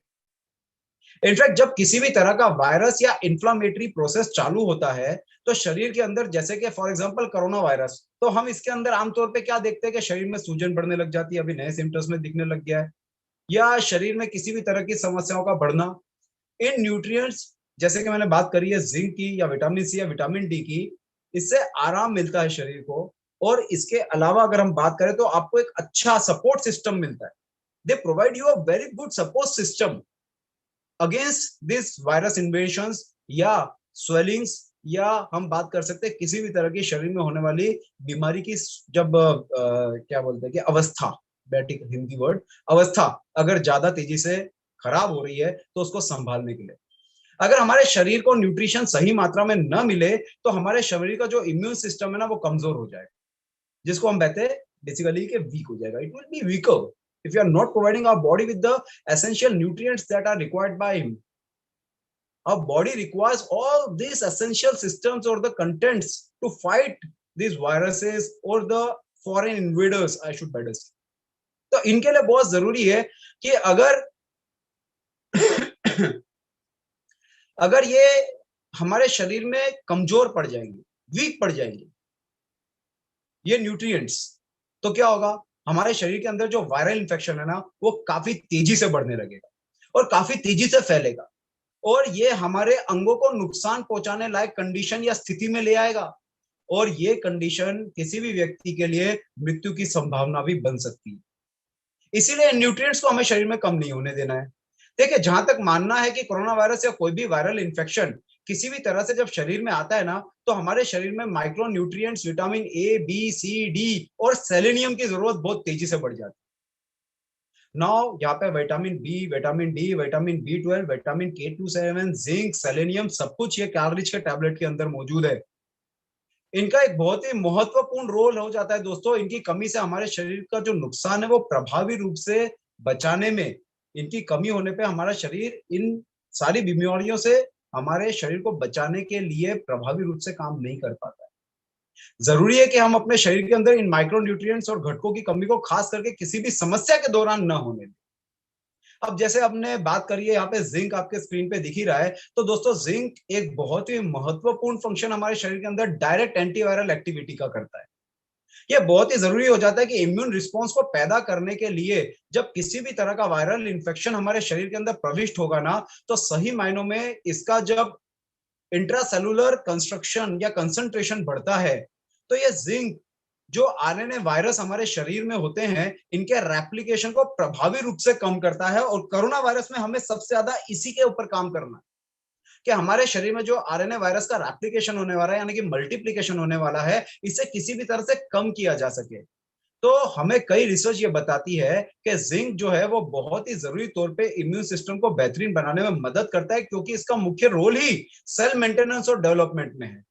इनफैक्ट जब किसी भी तरह का वायरस या इंफ्लामेटरी प्रोसेस चालू होता है तो शरीर के अंदर, जैसे कि फॉर एग्जांपल कोरोना वायरस, तो हम इसके अंदर आमतौर पे क्या देखते हैं कि शरीर में सूजन बढ़ने लग जाती है, अभी नए सिम्टम्स में दिखने लग गया है, या शरीर में किसी भी तरह की समस्याओं का बढ़ना। इन न्यूट्रिएंट्स, जैसे कि मैंने बात करी है जिंक की या विटामिन सी या विटामिन डी की, इससे आराम मिलता है शरीर को और इसके अलावा अगर हम बात करें तो आपको एक अच्छा सपोर्ट सिस्टम मिलता है। They provide you a very good support system against this virus invasions या स्वेलिंग्स, या हम बात कर सकते हैं किसी भी तरह की शरीर में होने वाली बीमारी की जब क्या बोलते हैं कि अवस्था, बैटिक हिंदी वर्ड, अवस्था अगर ज्यादा तेजी से खराब हो रही है तो उसको संभालने के लिए। अगर हमारे शरीर को न्यूट्रिशन सही मात्रा में न मिले तो हमारे शरीर का जो इम्यून सिस्टम है ना वो कमजोर हो जाएगा, जिसको हम कहते हैं बेसिकली कि वीक हो जाएगा। It will be weaker if you are not providing our body with the essential nutrients that are required by him. Our body requires all these essential systems or the contents to fight these viruses or the foreign invaders, I should better say. तो इनके लिए बहुत जरूरी है कि अगर अगर ये हमारे शरीर में कमजोर पड़ जाएंगे, वीक पड़ जाएंगे ये न्यूट्रिएंट्स, तो क्या होगा, हमारे शरीर के अंदर जो वायरल इंफेक्शन है ना वो काफी तेजी से बढ़ने लगेगा और काफी तेजी से फैलेगा, और ये हमारे अंगों को नुकसान पहुंचाने लायक कंडीशन या स्थिति में ले आएगा, और ये कंडीशन किसी भी व्यक्ति के लिए मृत्यु की संभावना भी बन सकती है। इसीलिए न्यूट्रिएंट्स को हमें शरीर में कम नहीं होने देना है। देखिए, जहां तक मानना है कि कोरोना वायरस या कोई भी वायरल इंफेक्शन किसी भी तरह से जब शरीर में आता है ना तो हमारे शरीर में micronutrients, vitamin A, B, C, D और सेलेनियम की जरूरत बहुत तेजी से बढ़ जाती है। नाउ यहाँ पे vitamin B, vitamin D, vitamin B 12, vitamin K27, zinc, selenium, सब कुछ ये कैलोरीज के टैबलेट के अंदर मौजूद है। इनका एक बहुत ही महत्वपूर्ण रोल हो जाता है दोस्तों। इनकी कमी से हमारे शरीर का जो नुकसान है वो प्रभावी रूप से बचाने में, इनकी कमी होने पे हमारा शरीर इन सारी बीमारियों से हमारे शरीर को बचाने के लिए प्रभावी रूप से काम नहीं कर पाता है। जरूरी है कि हम अपने शरीर के अंदर इन माइक्रो न्यूट्रिएंट्स और घटकों की कमी को खास करके किसी भी समस्या के दौरान न होने दें। अब जैसे हमने बात करी है, यहाँ पे जिंक आपके स्क्रीन पे दिख ही रहा है, तो दोस्तों जिंक एक बहुत ही महत्वपूर्ण फंक्शन हमारे शरीर के अंदर डायरेक्ट एंटीवायरल एक्टिविटी का करता है। ये बहुत ही जरूरी हो जाता है कि इम्यून रिस्पॉन्स को पैदा करने के लिए जब किसी भी तरह का वायरल इंफेक्शन हमारे शरीर के अंदर प्रविष्ट होगा ना तो सही मायनों में इसका जब इंट्रासेलुलर कंस्ट्रक्शन या कंसंट्रेशन बढ़ता है तो ये जिंक जो आरएनए वायरस हमारे शरीर में होते हैं इनके रेप्लिकेशन को प्रभावी रूप से कम करता है, और कोरोना वायरस में हमें सबसे ज्यादा इसी के ऊपर काम करना है कि हमारे शरीर में जो आरएनए वायरस का रेप्लिकेशन होने वाला है यानी कि मल्टीप्लिकेशन होने वाला है, इसे किसी भी तरह से कम किया जा सके। तो हमें कई रिसर्च ये बताती है कि जिंक जो है वो बहुत ही जरूरी तौर पे इम्यून सिस्टम को बेहतरीन बनाने में मदद करता है, क्योंकि इसका मुख्य रोल ही सेल मेंटेनेंस और डेवलपमेंट में है।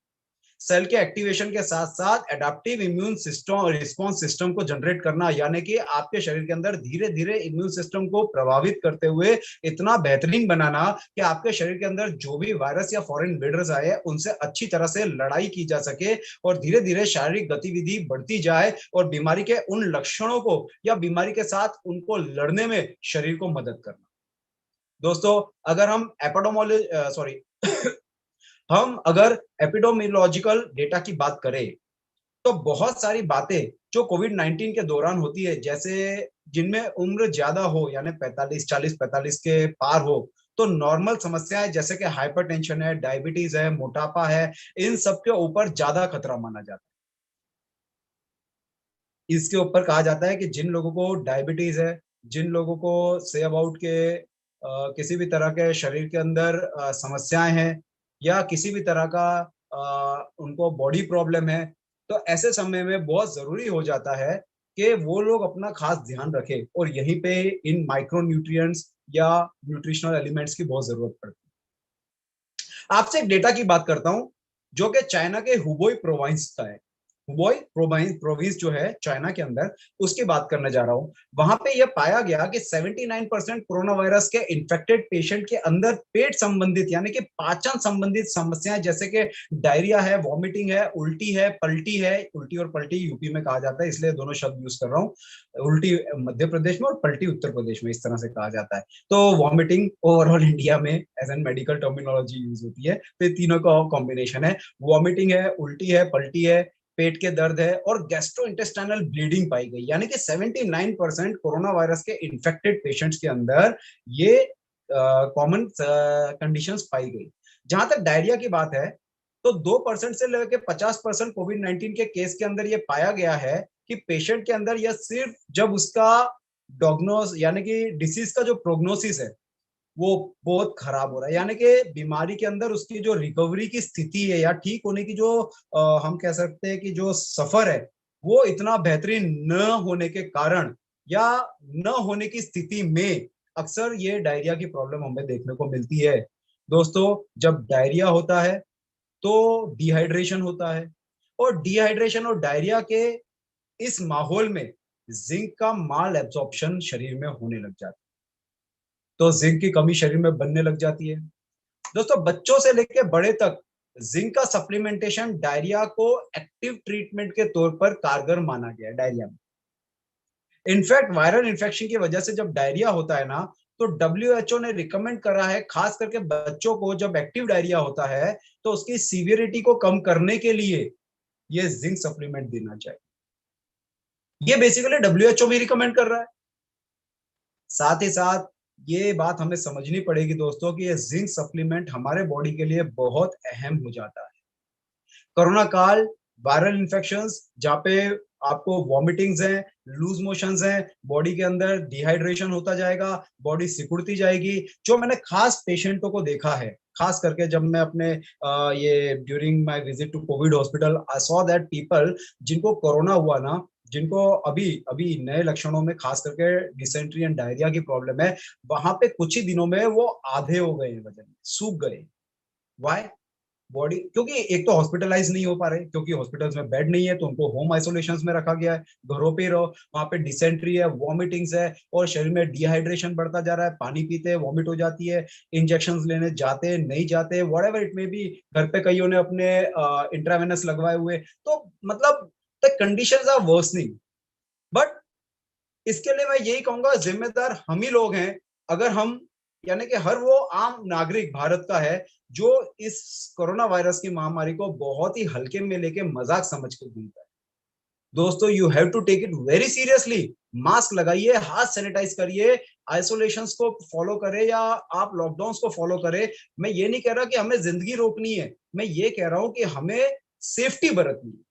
सेल के एक्टिवेशन के साथ साथ एडाप्टिव इम्यून सिस्टम और रिस्पॉन्स सिस्टम को जनरेट करना, यानी कि आपके शरीर के अंदर धीरे धीरे इम्यून सिस्टम को प्रभावित करते हुए इतना बेहतरीन बनाना कि आपके शरीर के अंदर जो भी वायरस या फॉरेन इन्वेडर्स आए उनसे अच्छी तरह से लड़ाई की जा सके और धीरे धीरे शारीरिक गतिविधि बढ़ती जाए और बीमारी के उन लक्षणों को या बीमारी के साथ उनको लड़ने में शरीर को मदद करना। दोस्तों, अगर हम हम अगर एपिडेमियोलॉजिकल डेटा की बात करें तो बहुत सारी बातें जो कोविड-19 के दौरान होती है, जैसे जिनमें उम्र ज्यादा हो यानी 40 के पार हो, तो नॉर्मल समस्याएं जैसे कि हाइपरटेंशन है, डायबिटीज है, मोटापा है, इन सब के ऊपर ज्यादा खतरा माना जाता है। इसके ऊपर कहा जाता है कि जिन लोगों को डायबिटीज है, जिन लोगों को से अबाउट के किसी भी तरह के शरीर के अंदर समस्याएं हैं या किसी भी तरह का उनको बॉडी प्रॉब्लम है, तो ऐसे समय में बहुत जरूरी हो जाता है कि वो लोग अपना खास ध्यान रखें, और यहीं पे इन माइक्रो न्यूट्रिएंट्स या न्यूट्रिशनल एलिमेंट्स की बहुत जरूरत पड़ती है। आपसे एक डेटा की बात करता हूं जो कि चाइना के हुबोई प्रोविंस का है। हुबोई प्रोविंस जो है चाइना के अंदर, उसकी बात करने जा रहा हूं। वहां पे यह पाया गया कि 79% कोरोना वायरस के इन्फेक्टेड पेशेंट के अंदर पेट संबंधित यानी कि पाचन संबंधित समस्याएं जैसे कि डायरिया है, वॉमिटिंग है, उल्टी है, पल्टी है। उल्टी और पल्टी यूपी में कहा जाता है, इसलिए दोनों शब्द यूज कर रहा हूँ। उल्टी मध्य प्रदेश में और पल्टी उत्तर प्रदेश में इस तरह से कहा जाता है। तो वॉमिटिंग ओवरऑल इंडिया में as an medical terminology use होती है, तो ये तीनों का कॉम्बिनेशन है। वॉमिटिंग है, उल्टी है, पल्टी है, पेट के दर्द है और गैस्ट्रोइंटेस्टाइनल ब्लीडिंग पाई गई, यानी कि 79% कोरोना वायरस के इन्फेक्टेड पेशेंट्स के अंदर ये कॉमन कंडीशंस पाई गई। जहां तक डायरिया की बात है तो 2% से लेकर 50% कोविड-19 के केस के अंदर ये पाया गया है कि पेशेंट के अंदर यह सिर्फ जब उसका डॉग्नोस यानी कि डिसीज का जो प्रोग्नोसिस है वो बहुत खराब हो रहा है, यानी कि बीमारी के अंदर उसकी जो रिकवरी की स्थिति है या ठीक होने की जो हम कह सकते हैं कि जो सफर है वो इतना बेहतरीन न होने के कारण या न होने की स्थिति में अक्सर ये डायरिया की प्रॉब्लम हमें देखने को मिलती है। दोस्तों, जब डायरिया होता है तो डिहाइड्रेशन होता है, और डिहाइड्रेशन और डायरिया के इस माहौल में जिंक का माल एब्जॉर्प्शन शरीर में होने लग जाता है, तो जिंक की कमी शरीर में बनने लग जाती है। दोस्तों, बच्चों से लेकर बड़े तक जिंक का सप्लीमेंटेशन डायरिया को एक्टिव ट्रीटमेंट के तौर पर कारगर माना गया है डायरिया में। इनफैक्ट वायरल इन्फेक्शन की वजह से जब डायरिया होता है ना, तो WHO ने रिकमेंड करा है खास करके बच्चों को जब एक्टिव डायरिया होता है तो उसकी सीवियरिटी को कम करने के लिए ये जिंक सप्लीमेंट देना चाहिए। ये बेसिकली WHO भी रिकमेंड कर रहा है। साथ ही साथ ये बात हमें समझनी पड़ेगी दोस्तों कि ये जिंक सप्लीमेंट हमारे बॉडी के लिए बहुत अहम हो जाता है। कोरोना काल, वायरल इन्फेक्शंस जहाँ पे आपको वॉमिटिंग्स हैं, लूज मोशंस हैं, बॉडी के अंदर डिहाइड्रेशन होता जाएगा, बॉडी सिकुड़ती जाएगी। जो मैंने खास पेशेंटों को देखा है, खास करके जब मैं अपने ये during my visit to covid hospital I saw that people जिनको कोरोना हुआ ना, जिनको अभी अभी नए लक्षणों में खास करके डिसेंट्री एंड डायरिया की प्रॉब्लम है, वहां पे कुछ ही दिनों में वो आधे हो गए वजन में, सूख गए। वाई? बॉडी, क्योंकि एक तो हॉस्पिटलाइज नहीं हो पा रहे क्योंकि हॉस्पिटल्स में बेड नहीं है, तो उनको होम आइसोलेशन में रखा गया है, घरों पे रहो, वहां पे डिसेंट्री है, वॉमिटिंग्स है, और शरीर में डिहाइड्रेशन बढ़ता जा रहा है, पानी पीते हैं वॉमिट हो जाती है, इंजेक्शन लेने जाते नहीं जाते, व्हाटएवर इट मे बी, घर पे कईयों ने अपने इंट्रावेनस लगवाए हुए, तो मतलब the conditions are worsening. But इसके लिए मैं यही कहूंगा, जिम्मेदार हम ही लोग हैं। अगर हम, यानी कि हर वो आम नागरिक भारत का है जो इस कोरोना वायरस की महामारी को बहुत ही हल्के में लेके मजाक समझ के घूमता है। दोस्तों, you have to take it very seriously. Mask लगाइए, हाथ सैनिटाइज करिए, आइसोलेशंस को फॉलो करें या आप लॉकडाउन को फॉलो करें। मैं ये नहीं कह रहा कि हमें जिंदगी रोकनी है, मैं ये कह रहा हूं कि हमें सेफ्टी बरतनी है,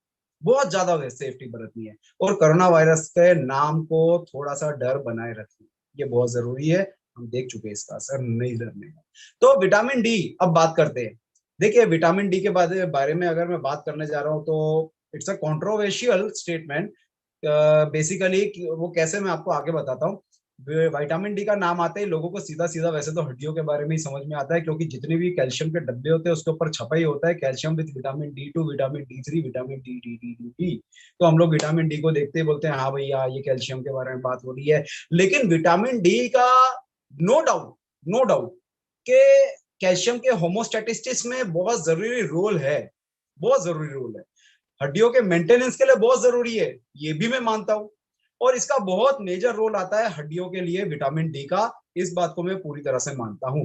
बहुत ज्यादा सेफ्टी बरतनी है, और कोरोना वायरस के नाम को थोड़ा सा डर बनाए रखिए, ये बहुत जरूरी है। हम देख चुके हैं इसका असर, नहीं डरने का। तो विटामिन डी, अब बात करते हैं। देखिए, विटामिन डी के बारे में अगर मैं बात करने जा रहा हूँ तो it's a controversial statement. Basically वो कैसे, मैं आपको आगे बताता हूँ। विटामिन डी का नाम आते ही लोगों को सीधा सीधा वैसे तो हड्डियों के बारे में ही समझ में आता है, क्योंकि जितने भी कैल्शियम के डब्बे होते हैं उसके ऊपर छपा ही होता है calcium with vitamin D2, vitamin D3, vitamin D D D D D. तो हम लोग विटामिन डी को देखते ही बोलते हैं हाँ भैया ये कैल्शियम के बारे में बात हो रही है। लेकिन विटामिन डी का नो डाउट के कैल्शियम के होमोस्टैटिस्टिक्स में बहुत जरूरी रोल है, बहुत जरूरी रोल है, हड्डियों के मेंटेनेंस के लिए बहुत जरूरी है, ये भी मैं मानता हूं। और इसका बहुत मेजर रोल आता है हड्डियों के लिए विटामिन डी का, इस बात को मैं पूरी तरह से मानता हूं।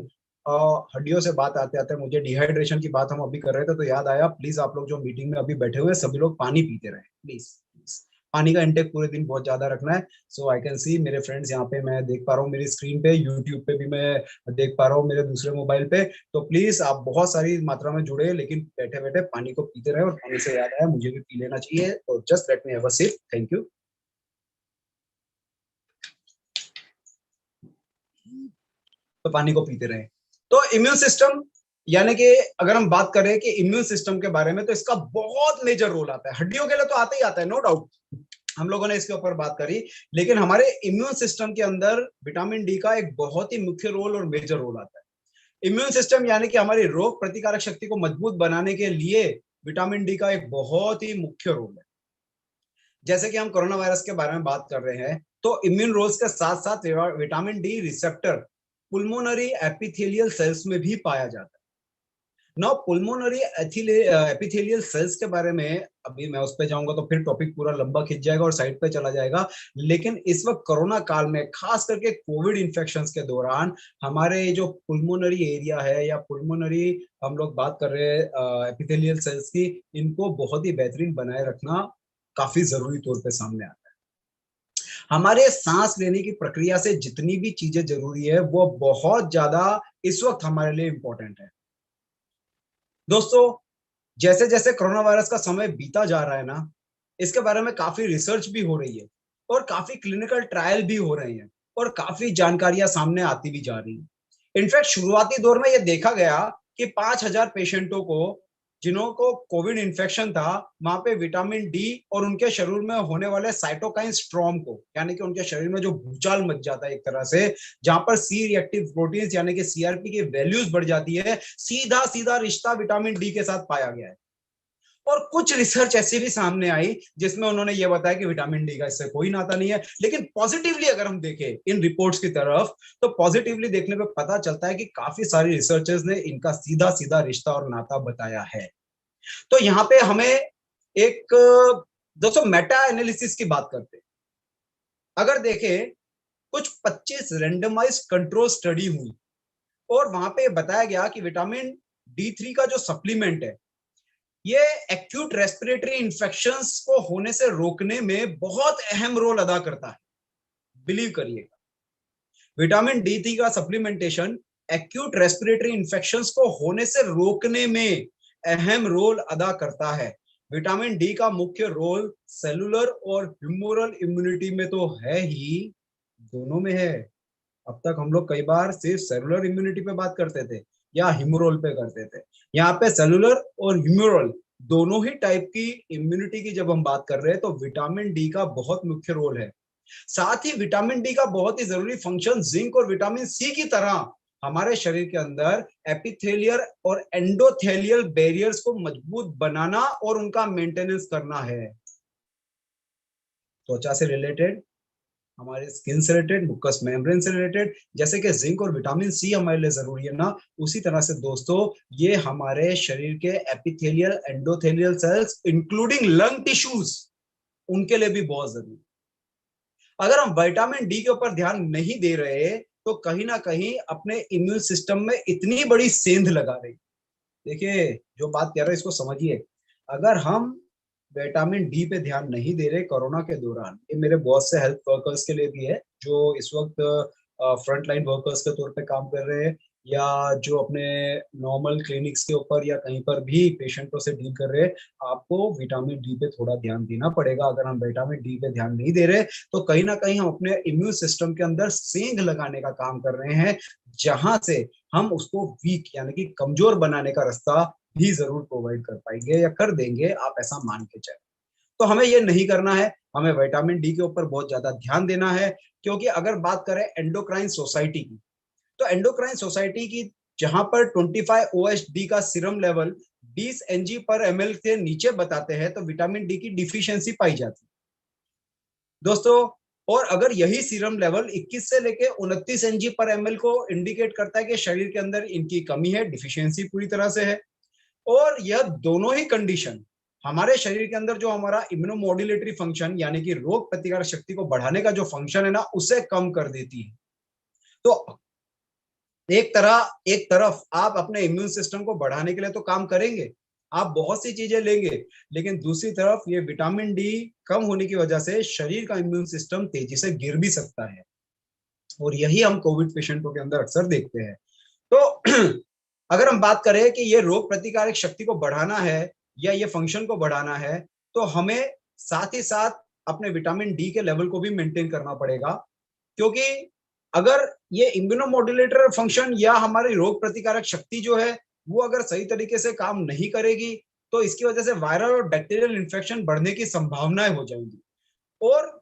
हड्डियों से बात आते आते मुझे डिहाइड्रेशन की बात हम अभी कर रहे थे तो याद आया, प्लीज आप लोग जो मीटिंग में अभी बैठे हुए हैं सभी लोग पानी पीते रहे, प्लीज प्लीज। पानी का इंटेक पूरे दिन बहुत ज्यादा रखना है। सो आई कैन सी मेरे फ्रेंड्स यहाँ पे, मैं देख पा रहा हूँ मेरी स्क्रीन पे, यूट्यूब पे भी मैं देख पा रहा हूँ मेरे दूसरे मोबाइल पे। तो प्लीज आप बहुत सारी मात्रा में जुड़े, लेकिन बैठे बैठे पानी को पीते रहे। और पानी से याद आया, मुझे भी पी लेना चाहिए, तो just let me have a sip. Thank you. तो पानी को पीते रहे। तो इम्यून सिस्टम, यानी कि अगर हम बात करें कि इम्यून सिस्टम के बारे में, तो इसका बहुत मेजर रोल आता है। हड्डियों के लिए तो आता ही आता है, नो डाउट, हम लोगों ने इसके ऊपर बात करी। लेकिन हमारे इम्यून सिस्टम के अंदर विटामिन डी का एक बहुत ही मुख्य रोल और मेजर रोल आता है। इम्यून सिस्टम यानी कि हमारी रोग प्रतिकारक शक्ति को मजबूत बनाने के लिए विटामिन डी का एक बहुत ही मुख्य रोल है। जैसे कि हम कोरोना वायरस के बारे में बात कर रहे हैं, तो इम्यून रोल्स के साथ साथ vitamin D receptor pulmonary epithelial cells में भी पाया जाता है। नाउ पुल्मोनरी एपिथेलियल सेल्स के बारे में अभी मैं उस पे जाऊंगा तो फिर टॉपिक पूरा लंबा खिंच जाएगा और साइड पे चला जाएगा। लेकिन इस वक्त कोरोना काल में, खास करके कोविड इन्फेक्शंस के दौरान, हमारे जो पुल्मोनरी एरिया है या पुल्मोनरी हम लोग बात कर रहे हैं एपिथेलियल सेल्स की, इनको बहुत ही बेहतरीन बनाए रखना काफी जरूरी तौर पे सामने आता है। हमारे सांस लेने की प्रक्रिया से जितनी भी चीजें जरूरी है वो बहुत ज्यादा इस वक्त हमारे लिए इंपॉर्टेंट है। दोस्तों, जैसे जैसे कोरोना वायरस का समय बीता जा रहा है ना, इसके बारे में काफी रिसर्च भी हो रही है और काफी क्लिनिकल ट्रायल भी हो रहे हैं और काफी जानकारियां सामने आती भी जा रही हैं। इनफैक्ट शुरुआती दौर में यह देखा गया कि 5,000 पेशेंटों को जिन्हों को कोविड इन्फेक्शन था, वहां पे विटामिन डी और उनके शरीर में होने वाले साइटोकाइन स्ट्रॉम को, यानी कि उनके शरीर में जो भूचाल मच जाता है एक तरह से, जहां पर सी रिएक्टिव प्रोटीन्स यानी कि सीआरपी की वैल्यूज बढ़ जाती है, सीधा सीधा रिश्ता विटामिन डी के साथ पाया गया है। और कुछ रिसर्च ऐसी भी सामने आई जिसमें उन्होंने ये बताया कि विटामिन डी का इससे कोई नाता नहीं है। लेकिन पॉजिटिवली अगर हम देखें इन रिपोर्ट्स की तरफ, तो पॉजिटिवली देखने पे पता चलता है कि काफी सारी रिसर्चर्स ने इनका सीधा सीधा रिश्ता और नाता बताया है। तो यहाँ पे हमें एक दोस्तों मेटा एनालिसिस की बात करते हैं। अगर देखें, कुछ 25 रेंडमाइज कंट्रोल स्टडी हुई और वहां पे बताया गया कि विटामिन D3 का जो सप्लीमेंट है, ये एक्यूट रेस्पिरेटरी इंफेक्शंस को होने से रोकने में बहुत अहम रोल अदा करता है। बिलीव करिएगा, विटामिन D3 का सप्लीमेंटेशन एक्यूट रेस्पिरेटरी इंफेक्शंस को होने से रोकने में अहम रोल अदा करता है। विटामिन डी का मुख्य रोल सेलुलर और ह्यूमोरल इम्यूनिटी में तो है ही, दोनों में है। अब तक हम लोग कई बार सिर्फ सेलुलर इम्यूनिटी पे बात करते थे या ह्यूमोरल पे करते थे। यहाँ पे सेलुलर और ह्यूमोरल दोनों ही टाइप की इम्यूनिटी की जब हम बात कर रहे हैं, तो विटामिन डी का बहुत मुख्य रोल है। साथ ही विटामिन डी का बहुत ही जरूरी फंक्शन जिंक और विटामिन सी की तरह हमारे शरीर के अंदर एपिथेलियल और एंडोथेलियल बैरियर्स को मजबूत बनाना और उनका मेंटेनेंस करना है। त्वचा से रिलेटेड, हमारे स्किन से रिलेटेड, मुकस मेम्ब्रेन से रिलेटेड, जैसे कि जिंक और विटामिन सी हमारे लिए जरूरी है ना, उसी तरह से दोस्तों ये हमारे शरीर के epithelial endothelial cells including lung tissues, उनके लिए भी बहुत जरूरी है। अगर हम विटामिन डी के ऊपर ध्यान नहीं दे रहे, तो कहीं ना कहीं अपने इम्यून सिस्टम में इतनी बड़ी सेंध लगा रहे। देखिए, जो बात कह रहे हैं इसको समझिए। अगर हम विटामिन डी पे ध्यान नहीं दे रहे कोरोना के दौरान, ये मेरे बहुत से हेल्थ वर्कर्स के लिए भी है जो इस वक्त फ्रंट लाइन वर्कर्स के तौर पे काम कर रहे हैं, या जो अपने नॉर्मल क्लिनिक्स के ऊपर या कहीं पर भी पेशेंटों से डील कर रहे हैं, आपको विटामिन डी पे थोड़ा ध्यान देना पड़ेगा। अगर हम विटामिन डी पे ध्यान नहीं दे रहे, तो कहीं ना कहीं हम अपने इम्यून सिस्टम के अंदर सेंध लगाने का काम कर रहे हैं, जहां से हम उसको वीक यानी कि कमजोर बनाने का रास्ता भी जरूर प्रोवाइड कर पाएंगे या कर देंगे, आप ऐसा मान के चलें। तो हमें ये नहीं करना है, हमें विटामिन डी के ऊपर बहुत ज्यादा ध्यान देना है। क्योंकि अगर बात करें एंडोक्राइन सोसाइटी की, तो एंडोक्राइन सोसाइटी की जहां पर 25 OHD का सीरम लेवल 20 Ng पर ml से नीचे बताते हैं, तो विटामिन डी की डिफिशियंसी पाई जाती है दोस्तों। और अगर यही सीरम लेवल 21 से लेके 29 Ng पर ml को इंडिकेट करता है कि शरीर के अंदर इनकी कमी है, डिफिशियंसी पूरी तरह से है। और यह दोनों ही कंडीशन हमारे शरीर के अंदर जो हमारा इम्यूनोमोड्यूलेटरी फंक्शन यानी कि रोग प्रतिकारक शक्ति को बढ़ाने का जो फंक्शन है ना, उसे कम कर देती है। तो एक तरफ आप अपने इम्यून सिस्टम को बढ़ाने के लिए तो काम करेंगे, आप बहुत सी चीजें लेंगे, लेकिन दूसरी तरफ ये विटामिन डी कम होने की वजह से शरीर का इम्यून सिस्टम तेजी से गिर भी सकता है। और यही हम कोविड पेशेंटों के अंदर अक्सर देखते हैं। तो अगर हम बात करें कि ये रोग प्रतिकारक शक्ति को बढ़ाना है या ये फंक्शन को बढ़ाना है, तो हमें साथ ही साथ अपने विटामिन डी के लेवल को भी मेंटेन करना पड़ेगा। क्योंकि अगर ये इम्यूनोमोड्यूलेटर फंक्शन या हमारी रोग प्रतिकारक शक्ति जो है, वो अगर सही तरीके से काम नहीं करेगी, तो इसकी वजह से वायरल और बैक्टीरियल इन्फेक्शन बढ़ने की संभावनाएं हो जाएंगी। और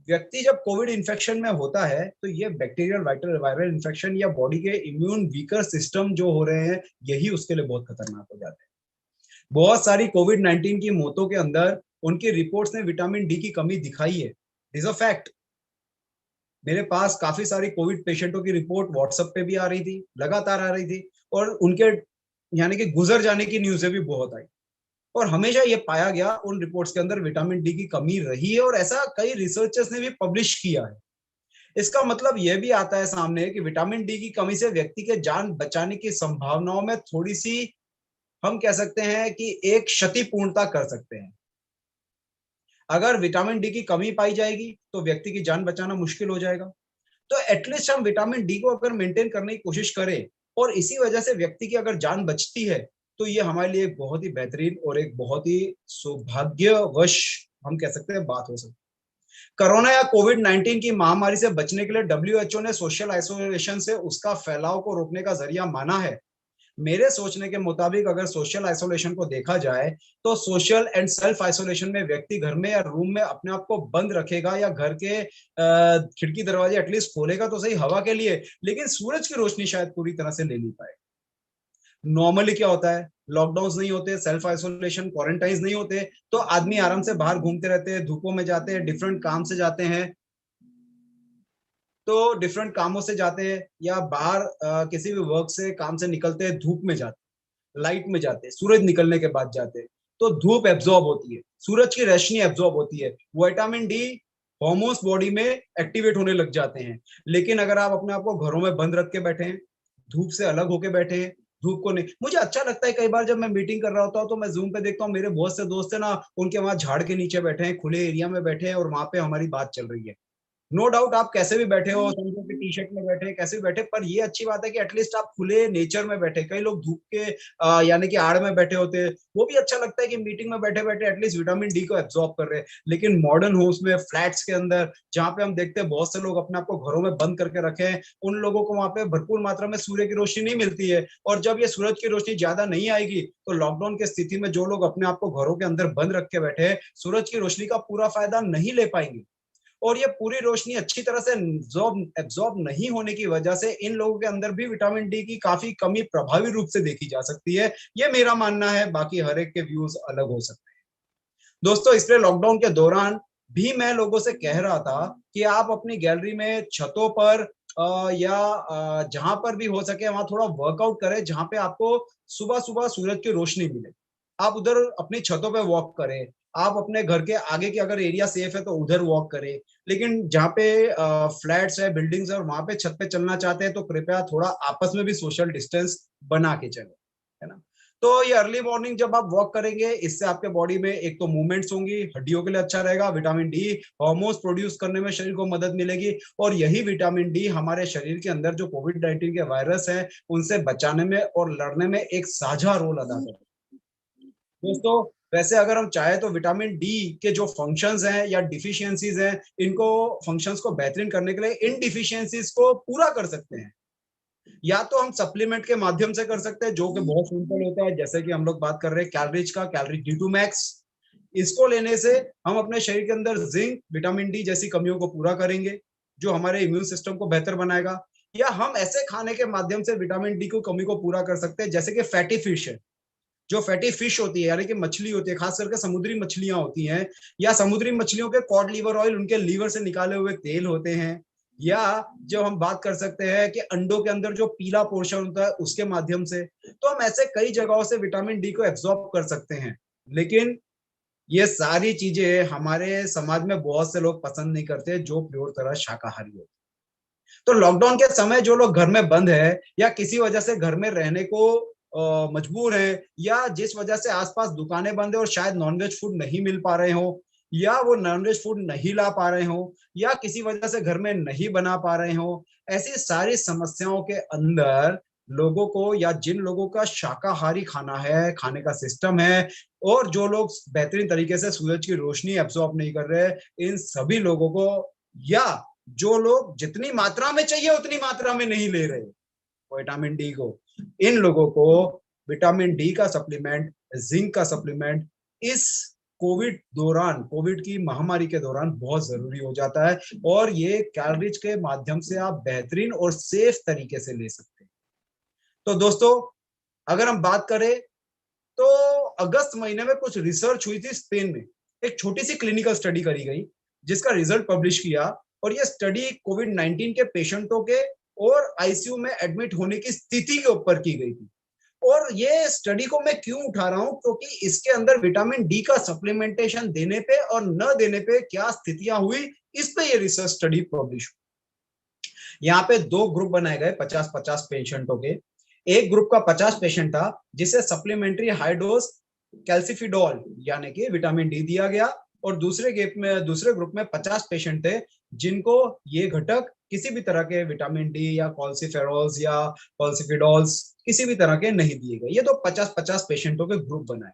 व्यक्ति जब कोविड इन्फेक्शन में होता है, तो ये बैक्टीरियल वायरल इन्फेक्शन या बॉडी के इम्यून वीकर सिस्टम जो हो रहे हैं, यही उसके लिए बहुत खतरनाक हो जाते हैं। बहुत सारी कोविड 19 की मौतों के अंदर उनकी रिपोर्ट्स ने विटामिन डी की कमी दिखाई है। Is a fact. मेरे पास काफी सारी कोविड पेशेंटों की रिपोर्ट व्हाट्सएप पे भी आ रही थी, लगातार आ रही थी, और उनके यानी कि गुजर जाने की न्यूज़ें भी बहुत आई। और हमेशा ये पाया गया उन रिपोर्ट्स के अंदर विटामिन डी की कमी रही है, और ऐसा कई रिसर्चर्स ने भी पब्लिश किया है। इसका मतलब यह भी आता है सामने कि विटामिन डी की कमी से व्यक्ति के जान बचाने की संभावनाओं में थोड़ी सी, हम कह सकते हैं कि एक क्षतिपूर्णता कर सकते हैं। अगर विटामिन डी की कमी पाई जाएगी, तो व्यक्ति की जान बचाना मुश्किल हो जाएगा। तो एटलीस्ट हम विटामिन डी को अगर मेंटेन करने की कोशिश करें, और इसी वजह से व्यक्ति की अगर जान बचती है, तो ये हमारे लिए एक बहुत ही बेहतरीन और एक बहुत ही सौभाग्यवश हम कह सकते हैं बात हो सकती है। कोरोना या कोविड-19 की महामारी से बचने के लिए डब्ल्यूएचओ ने सोशल आइसोलेशन से उसका फैलाव को रोकने का जरिया माना है। मेरे सोचने के मुताबिक अगर सोशल आइसोलेशन को देखा जाए, तो सोशल एंड सेल्फ आइसोलेशन में व्यक्ति घर में या रूम में अपने आप को बंद रखेगा या घर के खिड़की दरवाजे एटलीस्ट खोलेगा तो सही हवा के लिए, लेकिन सूरज की रोशनी शायद पूरी तरह से ले नहीं पाए। नॉर्मली क्या होता है, लॉकडाउन नहीं होते, सेल्फ आइसोलेशन, क्वारंटाइन नहीं होते, तो आदमी आराम से बाहर घूमते रहते हैं, धूपों में जाते हैं, डिफरेंट काम से जाते हैं, तो डिफरेंट कामों से जाते हैं या बाहर किसी भी वर्क से काम से निकलते हैं, धूप में जाते हैं, लाइट में जाते हैं, सूरज निकलने के बाद जाते हैं, तो धूप एब्जॉर्ब होती है, सूरज की रोशनी एब्जॉर्ब होती है, विटामिन डी हॉर्मोन्स बॉडी में एक्टिवेट होने लग जाते हैं। लेकिन अगर आप अपने आप को घरों में बंद रख के बैठे हैं, धूप से अलग होके बैठे हैं, धूप को नहीं, मुझे अच्छा लगता है कई बार जब मैं मीटिंग कर रहा होता हूँ तो मैं जूम पे देखता हूँ मेरे बहुत से दोस्त है ना, उनके वहां झाड़ के नीचे बैठे हैं, खुले एरिया में बैठे हैं और वहां पे हमारी बात चल रही है। नो डाउट आप कैसे भी बैठे हो, समझो कि टी शर्ट में बैठे, कैसे भी बैठे, पर ये अच्छी बात है कि एटलीस्ट आप खुले नेचर में बैठे। कई लोग धूप के यानी कि आड़ में बैठे होते हैं, वो भी अच्छा लगता है कि मीटिंग में बैठे बैठे एटलीस्ट विटामिन डी को एब्जॉर्ब कर रहे हैं। लेकिन मॉडर्न होम्स में, फ्लैट्स के अंदर, जहां पे हम देखते हैं बहुत से लोग अपने आप को घरों में बंद करके रखे हैं, उन लोगों को वहां पे भरपूर मात्रा में सूर्य की रोशनी नहीं मिलती है। और जब ये सूरज की रोशनी ज्यादा नहीं आएगी, तो लॉकडाउन की स्थिति में जो लोग अपने आप को घरों के अंदर बंद रख के बैठे हैं, सूरज की रोशनी का पूरा फायदा नहीं ले पाएंगे। और ये पूरी रोशनी अच्छी तरह से एब्जॉर्ब नहीं होने की वजह से इन लोगों के अंदर भी विटामिन डी की काफी कमी प्रभावी रूप से देखी जा सकती है। ये मेरा मानना है, बाकी हर एक के व्यूज अलग हो सकते हैं। दोस्तों, इसलिए लॉकडाउन के दौरान भी मैं लोगों से कह रहा था कि आप अपनी गैलरी में, छतों पर या जहां पर भी हो सके वहां थोड़ा वर्कआउट करें, जहां पे आपको सुबह सुबह सूरज की रोशनी मिले। आप उधर अपनी छतों पे वॉक करें, आप अपने घर के आगे की अगर एरिया सेफ है तो उधर वॉक करें। लेकिन जहाँ पे फ्लैट्स है, बिल्डिंग्स है और वहां पे छत पे चलना चाहते हैं तो कृपया थोड़ा आपस में भी सोशल डिस्टेंस बना के चले, है ना। तो ये अर्ली मॉर्निंग जब आप वॉक करेंगे, इससे आपके बॉडी में एक तो मूवमेंट्स होंगी, हड्डियों के लिए अच्छा रहेगा, विटामिन डी हार्मोन्स प्रोड्यूस करने में शरीर को मदद मिलेगी, और यही विटामिन डी हमारे शरीर के अंदर जो कोविड-19 के वायरस हैं उनसे बचाने में और लड़ने में एक साझा रोल अदा करता है। दोस्तों, वैसे अगर हम चाहे तो विटामिन डी के जो फंक्शंस हैं या डिफिशियंसीज हैं, इनको फंक्शंस को बेहतरीन करने के लिए इन डिफिशियंसीज को पूरा कर सकते हैं। या तो हम सप्लीमेंट के माध्यम से कर सकते हैं, जो कि बहुत सिंपल होता है, जैसे कि हम लोग बात कर रहे हैं कैलरिच का, कैलरिच डी टू मैक्स। इसको लेने से हम अपने शरीर के अंदर जिंक, विटामिन डी जैसी कमियों को पूरा करेंगे, जो हमारे इम्यून सिस्टम को बेहतर बनाएगा। या हम ऐसे खाने के माध्यम से विटामिन डी की कमी को पूरा कर सकते हैं, जैसे कि फैटी फिश है, जो फैटी फिश होती है यानी कि मछली होती है, खास करके समुद्री मछलियां होती हैं, या समुद्री मछलियों के कॉड लिवर ऑयल, उनके लीवर से निकाले हुए तेल होते हैं। या जो हम बात कर सकते हैं कि अंडों के अंदर जो पीला पोर्शन होता है उसके माध्यम से, तो हम ऐसे कई जगहों से विटामिन डी को एब्जॉर्ब कर सकते हैं। लेकिन ये सारी चीजें हमारे समाज में बहुत से लोग पसंद नहीं करते, जो प्योर तरह शाकाहारी होते। तो लॉकडाउन के समय जो लोग घर में बंद है या किसी वजह से घर में रहने को मजबूर है, या जिस वजह से आसपास दुकानें बंद है और शायद नॉनवेज फूड नहीं मिल पा रहे हो, या वो नॉनवेज फूड नहीं ला पा रहे हो, या किसी वजह से घर में नहीं बना पा रहे हो, ऐसी सारी समस्याओं के अंदर लोगों को, या जिन लोगों का शाकाहारी खाना है, खाने का सिस्टम है, और जो लोग बेहतरीन तरीके से सूरज की रोशनी एब्जॉर्ब नहीं कर रहे, इन सभी लोगों को, या जो लोग जितनी मात्रा में चाहिए उतनी मात्रा में नहीं ले रहे विटामिन डी को, इन लोगों को विटामिन डी का सप्लीमेंट, जिंक का सप्लीमेंट इस कोविड की महामारी के दौरान बहुत जरूरी हो जाता है, और ये कैलरिच के माध्यम से आप बेहतरीन और सेफ तरीके से ले सकते हैं। तो दोस्तों, अगर हम बात करें तो अगस्त महीने में कुछ रिसर्च हुई थी स्पेन में, एक छोटी सी क्लिनिकल स्टडी करी गई जिसका रिजल्ट पब्लिश किया, और ये स्टडी कोविड-19 के पेशेंटों के और आईसीयू में एडमिट होने की स्थिति के ऊपर की गई थी। और ये स्टडी को मैं क्यों उठा रहा हूं, क्योंकि इसके अंदर विटामिन डी का सप्लीमेंटेशन देने पे और न देने पे क्या स्थितियां हुई, इस पे ये रिसर्च स्टडी पब्लिश हुई। यहाँ पे दो ग्रुप बनाए गए 50-50 पेशेंटों के। एक ग्रुप का 50 पेशेंट था जिसे सप्लीमेंट्री हाई डोज कैल्सिफिडोल यानी कि विटामिन डी दिया गया, और दूसरे ग्रुप में 50 पेशेंट थे जिनको ये घटक किसी भी तरह के विटामिन डी या कॉल्सिफेरॉल्स या कॉल्सिफिडॉल्स किसी भी तरह के नहीं दिए गए। ये तो 50-50 पेशेंटों के ग्रुप बनाए।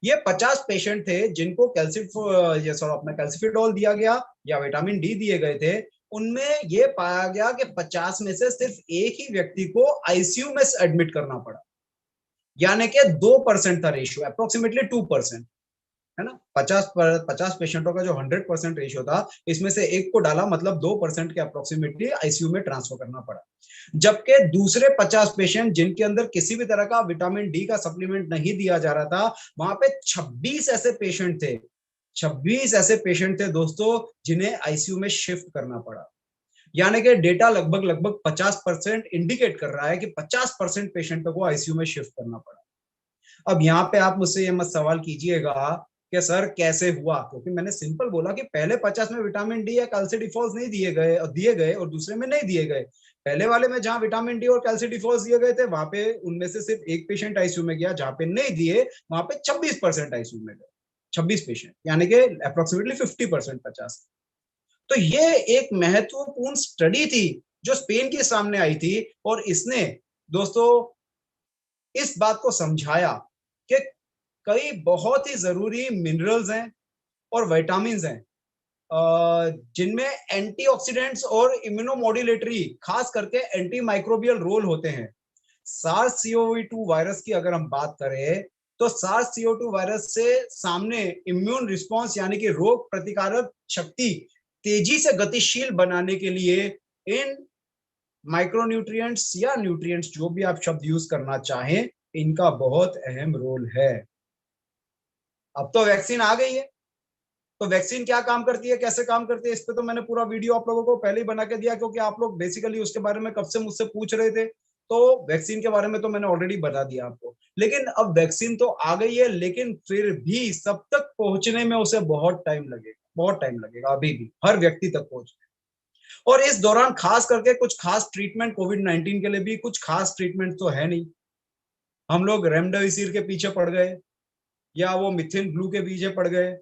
ये 50 पेशेंट थे जिनको अपना कैल्सिफिडोल दिया गया या विटामिन डी दिए गए थे। उनमें ये पाया गया कि 50 में से सिर्फ एक ही व्यक्ति को आईसीयू में एडमिट करना पड़ा, यानी कि 2% था रेशियो, अप्रोक्सीमेटली 2%, है ना। 50 पेशेंटों का जो 100% रेशियो था, इसमें से एक को डाला, मतलब 2% के अप्रोक्सीमेटली आईसीयू में ट्रांसफर करना पड़ा। जबकि दूसरे 50 पेशेंट जिनके अंदर किसी भी तरह का विटामिन डी का सप्लीमेंट नहीं दिया जा रहा था, वहां पे 26 ऐसे पेशेंट थे, 26 ऐसे पेशेंट थे दोस्तों जिन्हें आईसीयू में शिफ्ट करना पड़ा। यानी कि डेटा लगभग लगभग 50% इंडिकेट कर रहा है कि 50% पेशेंटों को आईसीयू में शिफ्ट करना पड़ा। अब यहाँ पे आप मुझसे ये मत सवाल कीजिएगा कि सर कैसे हुआ, क्योंकि मैंने सिंपल बोला कि पहले 50 में विटामिन डी या कैल्सिडिफॉल्स नहीं दिए गए और दूसरे में नहीं दिए गए। पहले वाले में जहां विटामिन डी और कैल्सिडिफॉल्स दिए गए थे, वहां पे उनमें से सिर्फ एक पेशेंट आईसीयू में गया, जहां पे नहीं दिए वहां पे 26% आईसीयू में गए, 26 पेशेंट, यानी कि अप्रोक्सीमेटली 50%, 50। तो ये एक महत्वपूर्ण स्टडी थी जो स्पेन के सामने आई थी, और इसने दोस्तों इस बात को समझाया कि कई बहुत ही जरूरी मिनरल्स हैं और विटामिन हैं जिनमें एंटीऑक्सीडेंट्स और इम्यूनोमोड्यूलेटरी, खास करके एंटी माइक्रोबियल रोल होते हैं। सार्स CoV-2 वायरस की अगर हम बात करें, तो सार्स CoV-2 वायरस से सामने इम्यून रिस्पांस यानी कि रोग प्रतिकारक शक्ति तेजी से गतिशील बनाने के लिए इन माइक्रोन्यूट्रिएंट्स या न्यूट्रिएंट्स, जो भी आप शब्द यूज करना चाहें, इनका बहुत अहम रोल है। अब तो वैक्सीन आ गई है, तो वैक्सीन क्या काम करती है, कैसे काम करती है, इस पे तो मैंने पूरा वीडियो आप लोगों को पहले ही बना के दिया, क्योंकि आप लोग बेसिकली उसके बारे में कब से मुझसे पूछ रहे थे। तो वैक्सीन के बारे में तो मैंने ऑलरेडी बता दिया आपको। लेकिन अब वैक्सीन तो आ गई है, लेकिन फिर भी सब तक पहुंचने में उसे बहुत टाइम लगेगा, बहुत टाइम लगेगा अभी भी हर व्यक्ति तक पहुंचने। और इस दौरान खास करके कुछ खास ट्रीटमेंट कोविड-19 के लिए भी कुछ खास ट्रीटमेंट तो है नहीं। हम लोग रेमडेसिविर के पीछे पड़ गए, या वो मिथिन ब्लू के पीछे पड़ गए,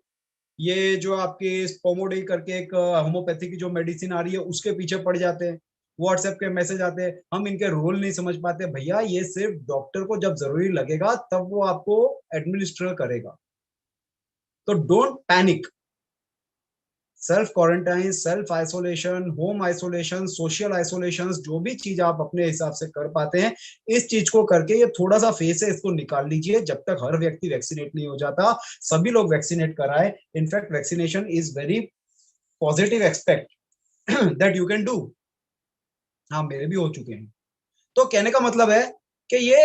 ये जो आपके स्पोमोडे करके एक होम्योपैथी की जो मेडिसिन आ रही है उसके पीछे पड़ जाते हैं। व्हाट्सएप के मैसेज आते हैं, हम इनके रोल नहीं समझ पाते। भैया ये सिर्फ डॉक्टर को जब जरूरी लगेगा तब वो आपको एडमिनिस्टर करेगा। तो don't panic. Self quarantine, self isolation, home isolation, social isolation, जो भी चीज आप अपने हिसाब से कर पाते हैं, इस चीज को करके ये थोड़ा सा फेस है, इसको निकाल लीजिए जब तक हर व्यक्ति वैक्सीनेट नहीं हो जाता। सभी लोग वैक्सीनेट कराए। In fact vaccination is very positive expect that you can do. हाँ, मेरे भी हो चुके हैं। तो कहने का मतलब है कि ये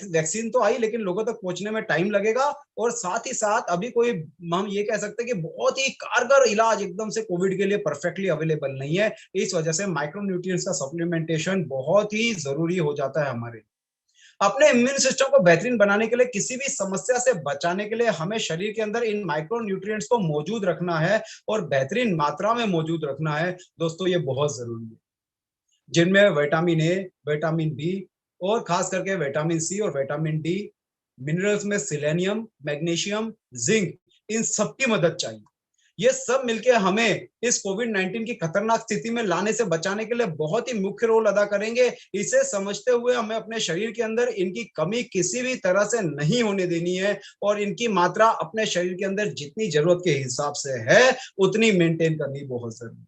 वैक्सीन तो आई, लेकिन लोगों तक पहुंचने में टाइम लगेगा। और साथ ही साथ अभी कोई, हम ये कह सकते हैं कि बहुत ही कारगर इलाज एकदम से कोविड के लिए परफेक्टली अवेलेबल नहीं है। इस वजह से माइक्रोन्यूट्रिएंट्स का सप्लीमेंटेशन बहुत ही जरूरी हो जाता है हमारे। अपने इम्यून सिस्टम को बेहतरीन बनाने के लिए, किसी भी समस्या से बचाने के लिए हमें शरीर के अंदर इन माइक्रोन्यूट्रिएंट्स को मौजूद रखना है और बेहतरीन मात्रा में मौजूद रखना है। दोस्तों ये बहुत जरूरी है, जिनमें विटामिन ए, विटामिन बी और खास करके विटामिन सी और विटामिन डी, मिनरल्स में सिलेनियम, मैग्नीशियम, जिंक, इन सब की मदद चाहिए। ये सब मिलके हमें इस कोविड-19 की खतरनाक स्थिति में लाने से बचाने के लिए बहुत ही मुख्य रोल अदा करेंगे। इसे समझते हुए हमें अपने शरीर के अंदर इनकी कमी किसी भी तरह से नहीं होने देनी है, और इनकी मात्रा अपने शरीर के अंदर जितनी जरूरत के हिसाब से है उतनी मेंटेन करनी बहुत जरूरी है।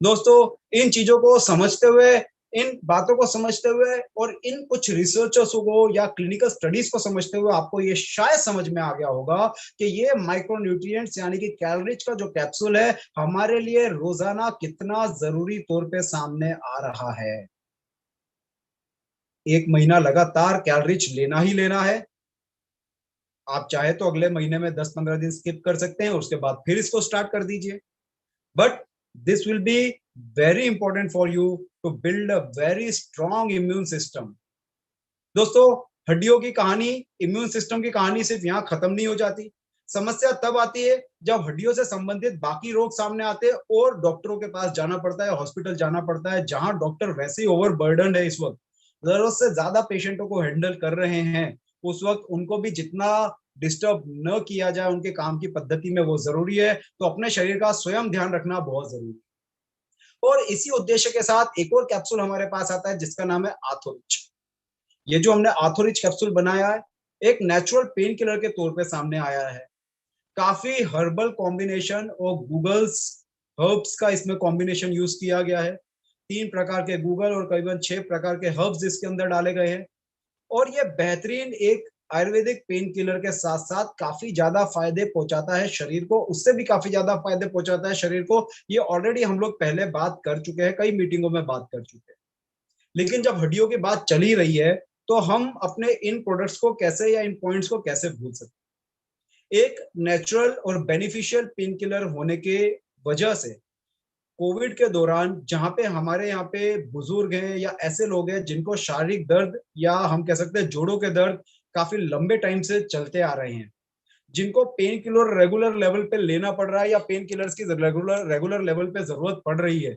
दोस्तों इन चीजों को समझते हुए, इन बातों को समझते हुए और इन कुछ रिसर्चर्स को या क्लिनिकल स्टडीज को समझते हुए आपको ये शायद समझ में आ गया होगा कि ये माइक्रोन्यूट्रिएंट्स यानी कि कैलोरीज का जो कैप्सूल है हमारे लिए रोजाना कितना जरूरी तौर पे सामने आ रहा है। 1 महीना लगातार कैलोरीज लेना ही लेना है। आप चाहे तो अगले महीने में 10-15 दिन स्किप कर सकते हैं, उसके बाद फिर इसको स्टार्ट कर दीजिए। But this will be very important for you to build a very strong immune system। दोस्तों हड्डियों की कहानी, इम्यून सिस्टम की कहानी सिर्फ यहाँ खत्म नहीं हो जाती। समस्या तब आती है जब हड्डियों से संबंधित बाकी रोग सामने आते हैं और डॉक्टरों के पास जाना पड़ता है, हॉस्पिटल जाना पड़ता है, जहां डॉक्टर वैसे ही ओवरबर्डन है, इस वक्त जरूरत से ज्यादा पेशेंटों को हैंडल कर रहे हैं। उस वक्त उनको भी जितना डिस्टर्ब न किया जाए उनके काम की पद्धति में, वो जरूरी है। तो अपने शरीर का स्वयं ध्यान रखना बहुत जरूरी है। और इसी उद्देश्य के साथ एक और कैप्सूल हमारे पास आता है जिसका नाम है आर्थोरिच। ये जो हमने आर्थोरिच कैप्सूल बनाया है, एक नेचुरल पेन किलर के तौर पे सामने आया है। काफी हर्बल कॉम्बिनेशन और गूगल्स हर्ब्स का इसमें कॉम्बिनेशन यूज किया गया है। 3 प्रकार के गूगल और करीबन 6 प्रकार के हर्ब्स इसके अंदर डाले गए हैं। और ये बेहतरीन एक आयुर्वेदिक पेन किलर के साथ साथ काफी ज्यादा फायदे पहुंचाता है शरीर को, उससे भी काफी ज्यादा फायदे पहुंचाता है शरीर को। ये ऑलरेडी हम लोग पहले बात कर चुके हैं, कई मीटिंगों में बात कर चुके हैं। लेकिन जब हड्डियों की बात चली रही है तो हम अपने इन प्रोडक्ट्स को कैसे या इन पॉइंट्स को कैसे भूल सकते हैं। एक नेचुरल और बेनिफिशियल पेन किलर होने के वजह से कोविड के दौरान जहां पे हमारे यहाँ पे बुजुर्ग हैं या ऐसे लोग हैं जिनको शारीरिक दर्द या हम कह सकते हैं जोड़ों के दर्द काफी लंबे टाइम से चलते आ रहे हैं, जिनको पेन किलर रेगुलर लेवल पे लेना पड़ रहा है या पेन किलर्स की रेगुलर रेगुलर लेवल पे जरूरत पड़ रही है,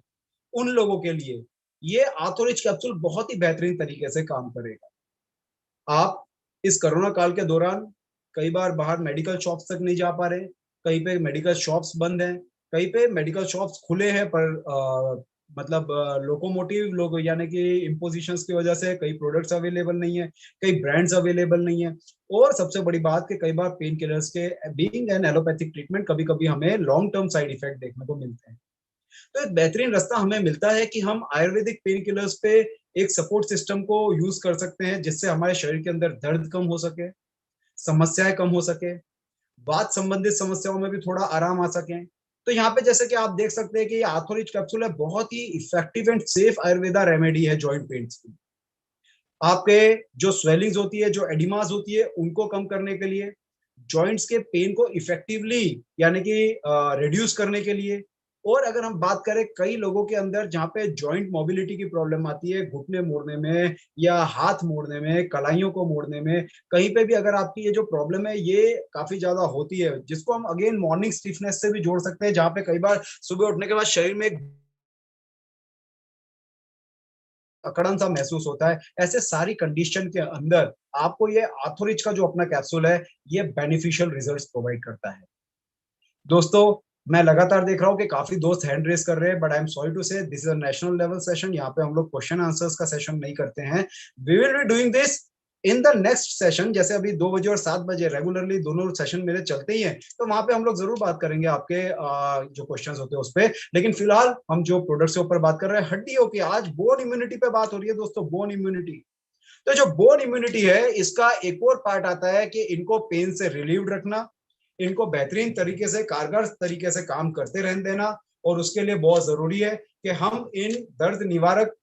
उन लोगों के लिए ये आर्थोरिच कैप्सूल बहुत ही बेहतरीन तरीके से काम करेगा। आप इस कोरोना काल के दौरान कई बार बाहर मेडिकल शॉप्स तक नहीं जा पा रहे, कहीं पे मेडिकल शॉप्स बंद हैं, कहीं पे मेडिकल शॉप्स खुले हैं पर मतलब लोकोमोटिव लोग यानी कि इम्पोजिशंस की वजह से कई प्रोडक्ट्स अवेलेबल नहीं है, कई ब्रांड्स अवेलेबल नहीं है। और सबसे बड़ी बात कि कई बार पेन किलर्स के बीइंग एन एलोपैथिक ट्रीटमेंट कभी कभी हमें लॉन्ग टर्म साइड इफेक्ट देखने को मिलते हैं। तो एक बेहतरीन रास्ता हमें मिलता है कि हम आयुर्वेदिक पेन किलर्स पे एक सपोर्ट सिस्टम को यूज कर सकते हैं जिससे हमारे शरीर के अंदर दर्द कम हो सके, समस्याएं कम हो सके, वात संबंधित समस्याओं में भी थोड़ा आराम आ सके। तो यहाँ पे जैसे कि आप देख सकते हैं कि ये आर्थोरिच कैप्सूल है, बहुत ही effective and safe Ayurveda remedy है जॉइंट पेन्स की। आपके जो स्वेलिंग्स होती है, जो एडिमास होती है, उनको कम करने के लिए, जॉइंट्स के पेन को इफेक्टिवली यानी कि रिड्यूस करने के लिए। और अगर हम बात करें कई लोगों के अंदर जहाँ पे जॉइंट मोबिलिटी की प्रॉब्लम आती है, घुटने मोड़ने में या हाथ मोड़ने में, कलाइयों को मोड़ने में, कहीं पे भी अगर आपकी ये जो प्रॉब्लम है ये काफी ज्यादा होती है, जिसको हम अगेन मॉर्निंग स्टिफनेस से भी जोड़ सकते हैं, जहाँ पे कई बार सुबह उठने के बाद शरीर में एक अकड़न सा महसूस होता है, ऐसे सारी कंडीशन के अंदर आपको ये आर्थोरिच का जो अपना कैप्सूल है ये बेनिफिशियल रिजल्ट्स प्रोवाइड करता है। दोस्तों, मैं लगातार देख रहा हूँ कि काफी दोस्त हैंड रेस कर रहे हैं, but I am sorry to say this is a national level session. यहाँ पे हम लोग क्वेश्चन आंसर्स का सेशन नहीं करते हैं। We will be doing this in the next session, जैसे अभी 2 बजे और 7 बजे रेगुलरली दोनों सेशन मेरे चलते ही हैं, तो वहां पे हम लोग जरूर बात करेंगे आपके जो क्वेश्चंस होते हैं उस पे। लेकिन फिलहाल हम जो प्रोडक्ट्स के ऊपर बात कर रहे हैं, हड्डियों की, आज बोन इम्यूनिटी पे बात हो रही है दोस्तों, बोन इम्यूनिटी। तो जो बोन इम्यूनिटी है इसका एक और पार्ट आता है कि इनको पेन से रिलीव्ड रखना, इनको बेहतरीन तरीके से, कारगर तरीके से काम करते रहने देना। और उसके लिए बहुत जरूरी है कि हम इन दर्द निवारक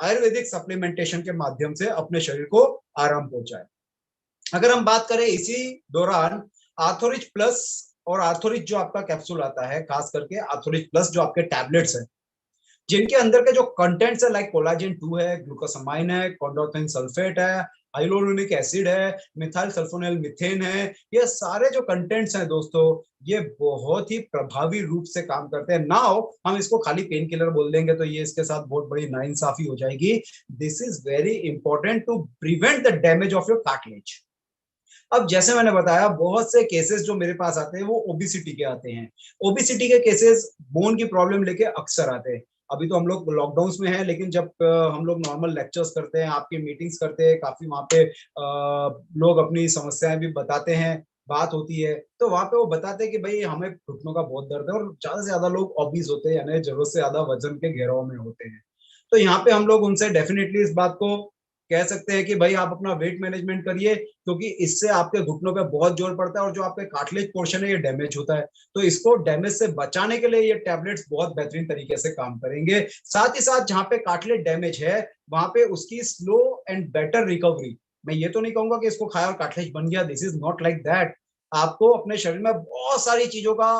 आयुर्वेदिक सप्लीमेंटेशन के माध्यम से अपने शरीर को आराम पहुंचाए। अगर हम बात करें इसी दौरान आर्थोरिच प्लस और आर्थोरिच जो आपका कैप्सूल आता है, खास करके आर्थोरिच प्लस जो आपके टैबलेट्स है, जिनके अंदर के जो कंटेंट्स है, लाइक कोलाजन 2 है, ग्लूकोसामाइन है, कॉन्डोथिन सल्फेट है, हाइलोरोनिक एसिड है, मिथाइल सल्फोनेल मीथेन है, ये सारे जो कंटेंट्स हैं दोस्तों, ये बहुत ही प्रभावी रूप से काम करते हैं। नाउ हम इसको खाली पेन किलर बोल देंगे तो ये इसके साथ बहुत बड़ी नाइंसाफी हो जाएगी। This is very important to prevent the damage of your cartilage. अब जैसे मैंने बताया, बहुत से केसेस जो मेरे पास आते हैं वो ओबिसिटी के आते हैं। ओबिसिटी के केसेस बोन की प्रॉब्लम लेके अक्सर आते हैं। अभी तो हम लोग लॉकडाउन में हैं, लेकिन जब हम लोग नॉर्मल लेक्चर्स करते हैं, आपकी मीटिंग्स करते हैं, काफी वहां पे लोग अपनी समस्याएं भी बताते हैं, बात होती है, तो वहां पे वो बताते हैं कि भाई हमें घुटनों का बहुत दर्द है, और ज्यादा से ज्यादा लोग ओबीज होते हैं, यानी जरूरत से ज्यादा वजन के घेराव में होते हैं। तो यहाँ पे हम लोग उनसे डेफिनेटली इस बात को कह सकते हैं कि भाई आप अपना वेट मैनेजमेंट करिए, क्योंकि इससे आपके घुटनों पे बहुत जोर पड़ता है और जो आपके कार्टिलेज पोर्शन है ये डैमेज होता है। तो इसको डैमेज से बचाने के लिए ये टैबलेट्स बहुत बेहतरीन तरीके से काम करेंगे। साथ ही साथ जहां पे कार्टिलेज डैमेज है वहां पे उसकी स्लो एंड बेटर रिकवरी, मैं ये तो नहीं कहूंगा कि इसको खाया और कार्टिलेज बन गया, this is not like that. आपको अपने शरीर में बहुत सारी चीजों का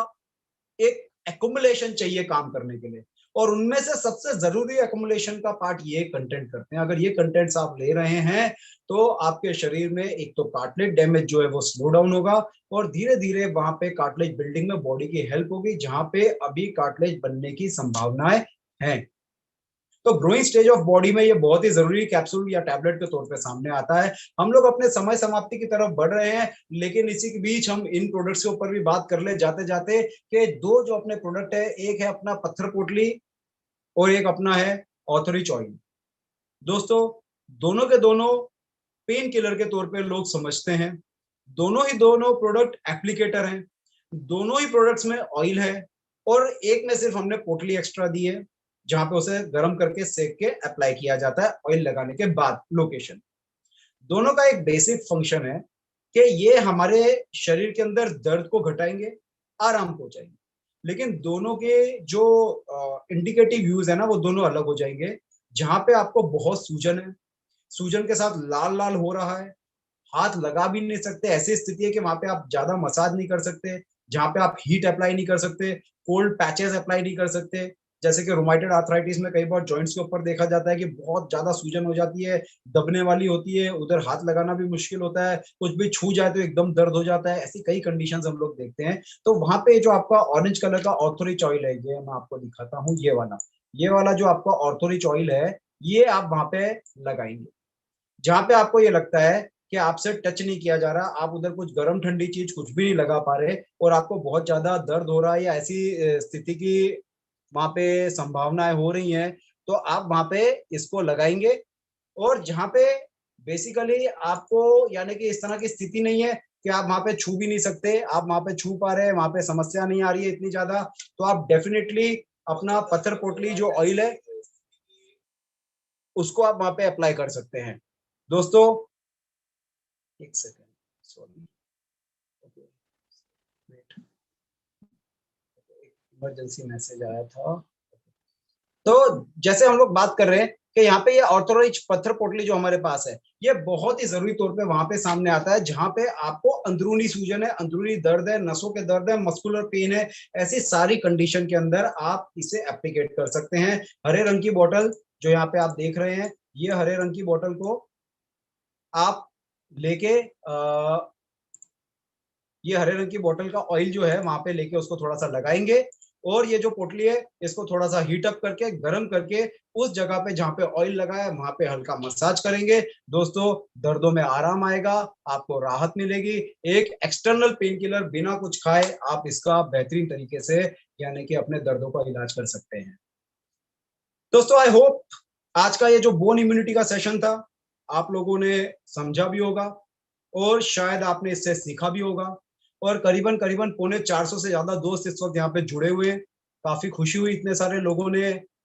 एक एकुमुलेशन चाहिए काम करने के लिए, और उनमें से सबसे जरूरी एकुमुलेशन का पार्ट ये कंटेंट करते हैं। अगर ये कंटेंट्स आप ले रहे हैं तो आपके शरीर में एक तो कार्टिलेज डैमेज जो है वो स्लो डाउन होगा, और धीरे धीरे वहां पे कार्टिलेज बिल्डिंग में बॉडी की हेल्प होगी जहां पे अभी कार्टिलेज बनने की संभावनाएं हैं। तो ग्रोइंग स्टेज ऑफ बॉडी में ये बहुत ही जरूरी कैप्सूल या टैबलेट के तौर पे सामने आता है। हम लोग अपने समय समाप्ति की तरफ बढ़ रहे हैं, लेकिन इसी के बीच हम इन प्रोडक्ट्स के ऊपर भी बात कर ले जाते जाते कि दो जो अपने प्रोडक्ट है, एक है अपना पत्थर पोटली और एक अपना है ऑथोरिच ऑयल। दोस्तों दोनों के दोनों पेन किलर के तौर पे लोग समझते हैं। दोनों ही दोनों प्रोडक्ट एप्लीकेटर हैं, दोनों ही प्रोडक्ट्स में ऑयल है, और एक में सिर्फ हमने पोटली एक्स्ट्रा दी है जहां पे उसे गर्म करके सेक के अप्लाई किया जाता है ऑयल लगाने के बाद लोकेशन। दोनों का एक बेसिक फंक्शन है कि ये हमारे शरीर के अंदर दर्द को घटाएंगे, आराम पहुंचाएंगे, लेकिन दोनों के जो इंडिकेटिव यूज है ना वो दोनों अलग हो जाएंगे। जहां पे आपको बहुत सूजन है, सूजन के साथ लाल लाल हो रहा है, हाथ लगा भी नहीं सकते, ऐसी स्थिति है कि वहां पे आप ज्यादा मसाज नहीं कर सकते, जहां पे आप हीट अप्लाई नहीं कर सकते, कोल्ड पैचेस अप्लाई नहीं कर सकते। जैसे कि रोमाइटेड आर्थराइटिस में कई बार जॉइंट्स के ऊपर देखा जाता है कि बहुत ज्यादा सूजन हो जाती है, दबने वाली होती है, उधर हाथ लगाना भी मुश्किल होता है, कुछ भी छू जाए तो एकदम दर्द हो जाता है। ऐसी कई कंडीशंस हम लोग देखते हैं। तो वहां पे जो आपका ऑरेंज कलर का ऑर्थोरिच ऑयल है, ये मैं आपको दिखाता हूँ, ये वाला जो आपका ऑर्थोरिच ऑयल है, ये आप वहां पे लगाएंगे जहां पे आपको ये लगता है कि आपसे टच नहीं किया जा रहा, आप उधर कुछ गर्म ठंडी चीज कुछ भी नहीं लगा पा रहे, और आपको बहुत ज्यादा दर्द हो रहा है या ऐसी स्थिति की वहां पे संभावनाएं हो रही हैं, तो आप वहां पे इसको लगाएंगे। और जहां पे बेसिकली आपको यानी कि इस तरह की स्थिति नहीं है कि आप वहां पे छू भी नहीं सकते, आप वहां पे छू पा रहे हैं, वहां पे समस्या नहीं आ रही है इतनी ज्यादा, तो आप डेफिनेटली अपना पत्थर पोटली जो ऑयल है उसको आप वहां पे अप्लाई कर सकते हैं। दोस्तों एक सेकेंड, सॉरी, इमरजेंसी मैसेज आया था। तो जैसे हम लोग बात कर रहे हैं कि यहाँ पे ये ऑर्थोरिच पत्थर पोटली जो हमारे पास है, ये बहुत ही जरूरी तौर पे वहां पे सामने आता है जहां पे आपको अंदरूनी सूजन है, अंदरूनी दर्द है, नसों के दर्द है, मस्कुलर पेन है, ऐसी सारी कंडीशन के अंदर आप इसे एप्लीकेट कर सकते हैं। हरे रंग की बोतल जो यहाँ पे आप देख रहे हैं, ये हरे रंग की बोतल को आप लेके ये हरे रंग की बोतल का ऑयल जो है वहां पे लेके उसको थोड़ा सा लगाएंगे, और ये जो पोटली है इसको थोड़ा सा हीट अप करके गर्म करके उस जगह पे जहां पे ऑयल लगा है वहां पे हल्का मसाज करेंगे। दोस्तों दर्दों में आराम आएगा, आपको राहत मिलेगी। एक एक्सटर्नल पेन किलर बिना कुछ खाए आप इसका बेहतरीन तरीके से यानी कि अपने दर्दों का इलाज कर सकते हैं। दोस्तों आई होप आज का ये जो बोन इम्यूनिटी का सेशन था आप लोगों ने समझा भी होगा, और शायद आपने इससे सीखा भी होगा। और करीबन करीबन 450 से ज्यादा दोस्त इस वक्त यहाँ पे जुड़े हुए हैं। काफी खुशी हुई, इतने सारे लोगों ने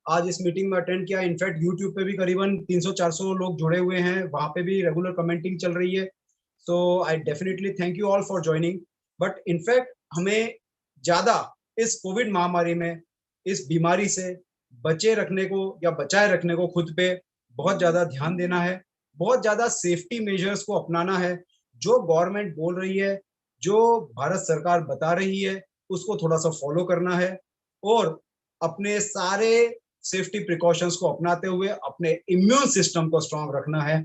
आज इस मीटिंग में अटेंड किया। इनफैक्ट यूट्यूब पे भी करीबन 300-400 लोग जुड़े हुए हैं, वहां पे भी रेगुलर कमेंटिंग चल रही है। So I definitely thank you all for joining. But in fact हमें ज्यादा इस कोविड महामारी में, इस बीमारी से बचे रखने को या बचाए रखने को खुद पे बहुत ज्यादा ध्यान देना है, बहुत ज्यादा सेफ्टी मेजर्स को अपनाना है। जो गवर्नमेंट बोल रही है, जो भारत सरकार बता रही है, उसको थोड़ा सा फॉलो करना है, और अपने सारे सेफ्टी प्रिकॉशंस को अपनाते हुए अपने इम्यून सिस्टम को स्ट्रांग रखना है।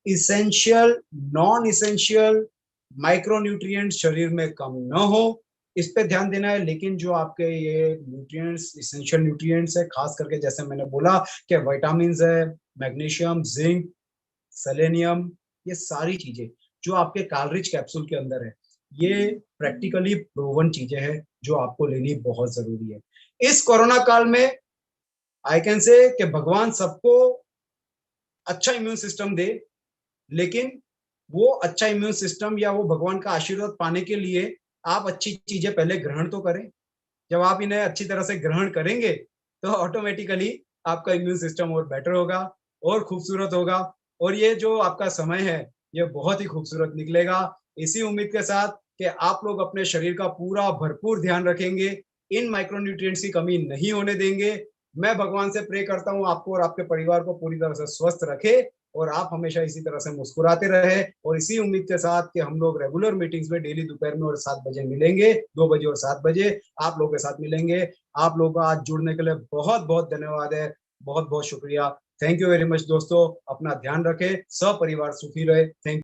इसेंशियल, नॉन इसेंशियल माइक्रोन्यूट्रिएंट्स शरीर में कम न हो, इस पे ध्यान देना है। लेकिन जो आपके ये न्यूट्रिएंट्स, इसेंशियल न्यूट्रिएंट्स है, खास करके जैसे मैंने बोला कि विटामिन है, मैग्नीशियम, जिंक, सेलेनियम, ये सारी चीजें जो आपके कैलोरीज कैप्सूल के अंदर है, ये प्रैक्टिकली प्रूवन चीजें हैं जो आपको लेनी बहुत जरूरी है इस कोरोना काल में। आई कैन से कि भगवान सबको अच्छा इम्यून सिस्टम दे, लेकिन वो अच्छा इम्यून सिस्टम या वो भगवान का आशीर्वाद पाने के लिए आप अच्छी चीजें पहले ग्रहण तो करें। जब आप इन्हें अच्छी तरह से ग्रहण करेंगे तो ऑटोमेटिकली आपका इम्यून सिस्टम और बेटर होगा और खूबसूरत होगा, और ये जो आपका समय है ये बहुत ही खूबसूरत निकलेगा। इसी उम्मीद के साथ कि आप लोग अपने शरीर का पूरा भरपूर ध्यान रखेंगे, इन माइक्रोन्यूट्रिएंट्स की कमी नहीं होने देंगे। मैं भगवान से प्रे करता हूँ आपको और आपके परिवार को पूरी तरह से स्वस्थ रखे, और आप हमेशा इसी तरह से मुस्कुराते रहे। और इसी उम्मीद के साथ कि हम लोग रेगुलर मीटिंग्स में डेली दोपहर में और 7 बजे मिलेंगे, 2 बजे और 7 बजे आप लोगों के साथ मिलेंगे। आप लोगों का आज जुड़ने के लिए बहुत बहुत धन्यवाद है, बहुत बहुत शुक्रिया। थैंक यू वेरी मच दोस्तों, अपना ध्यान रखें, सब परिवार सुखी रहे। थैंक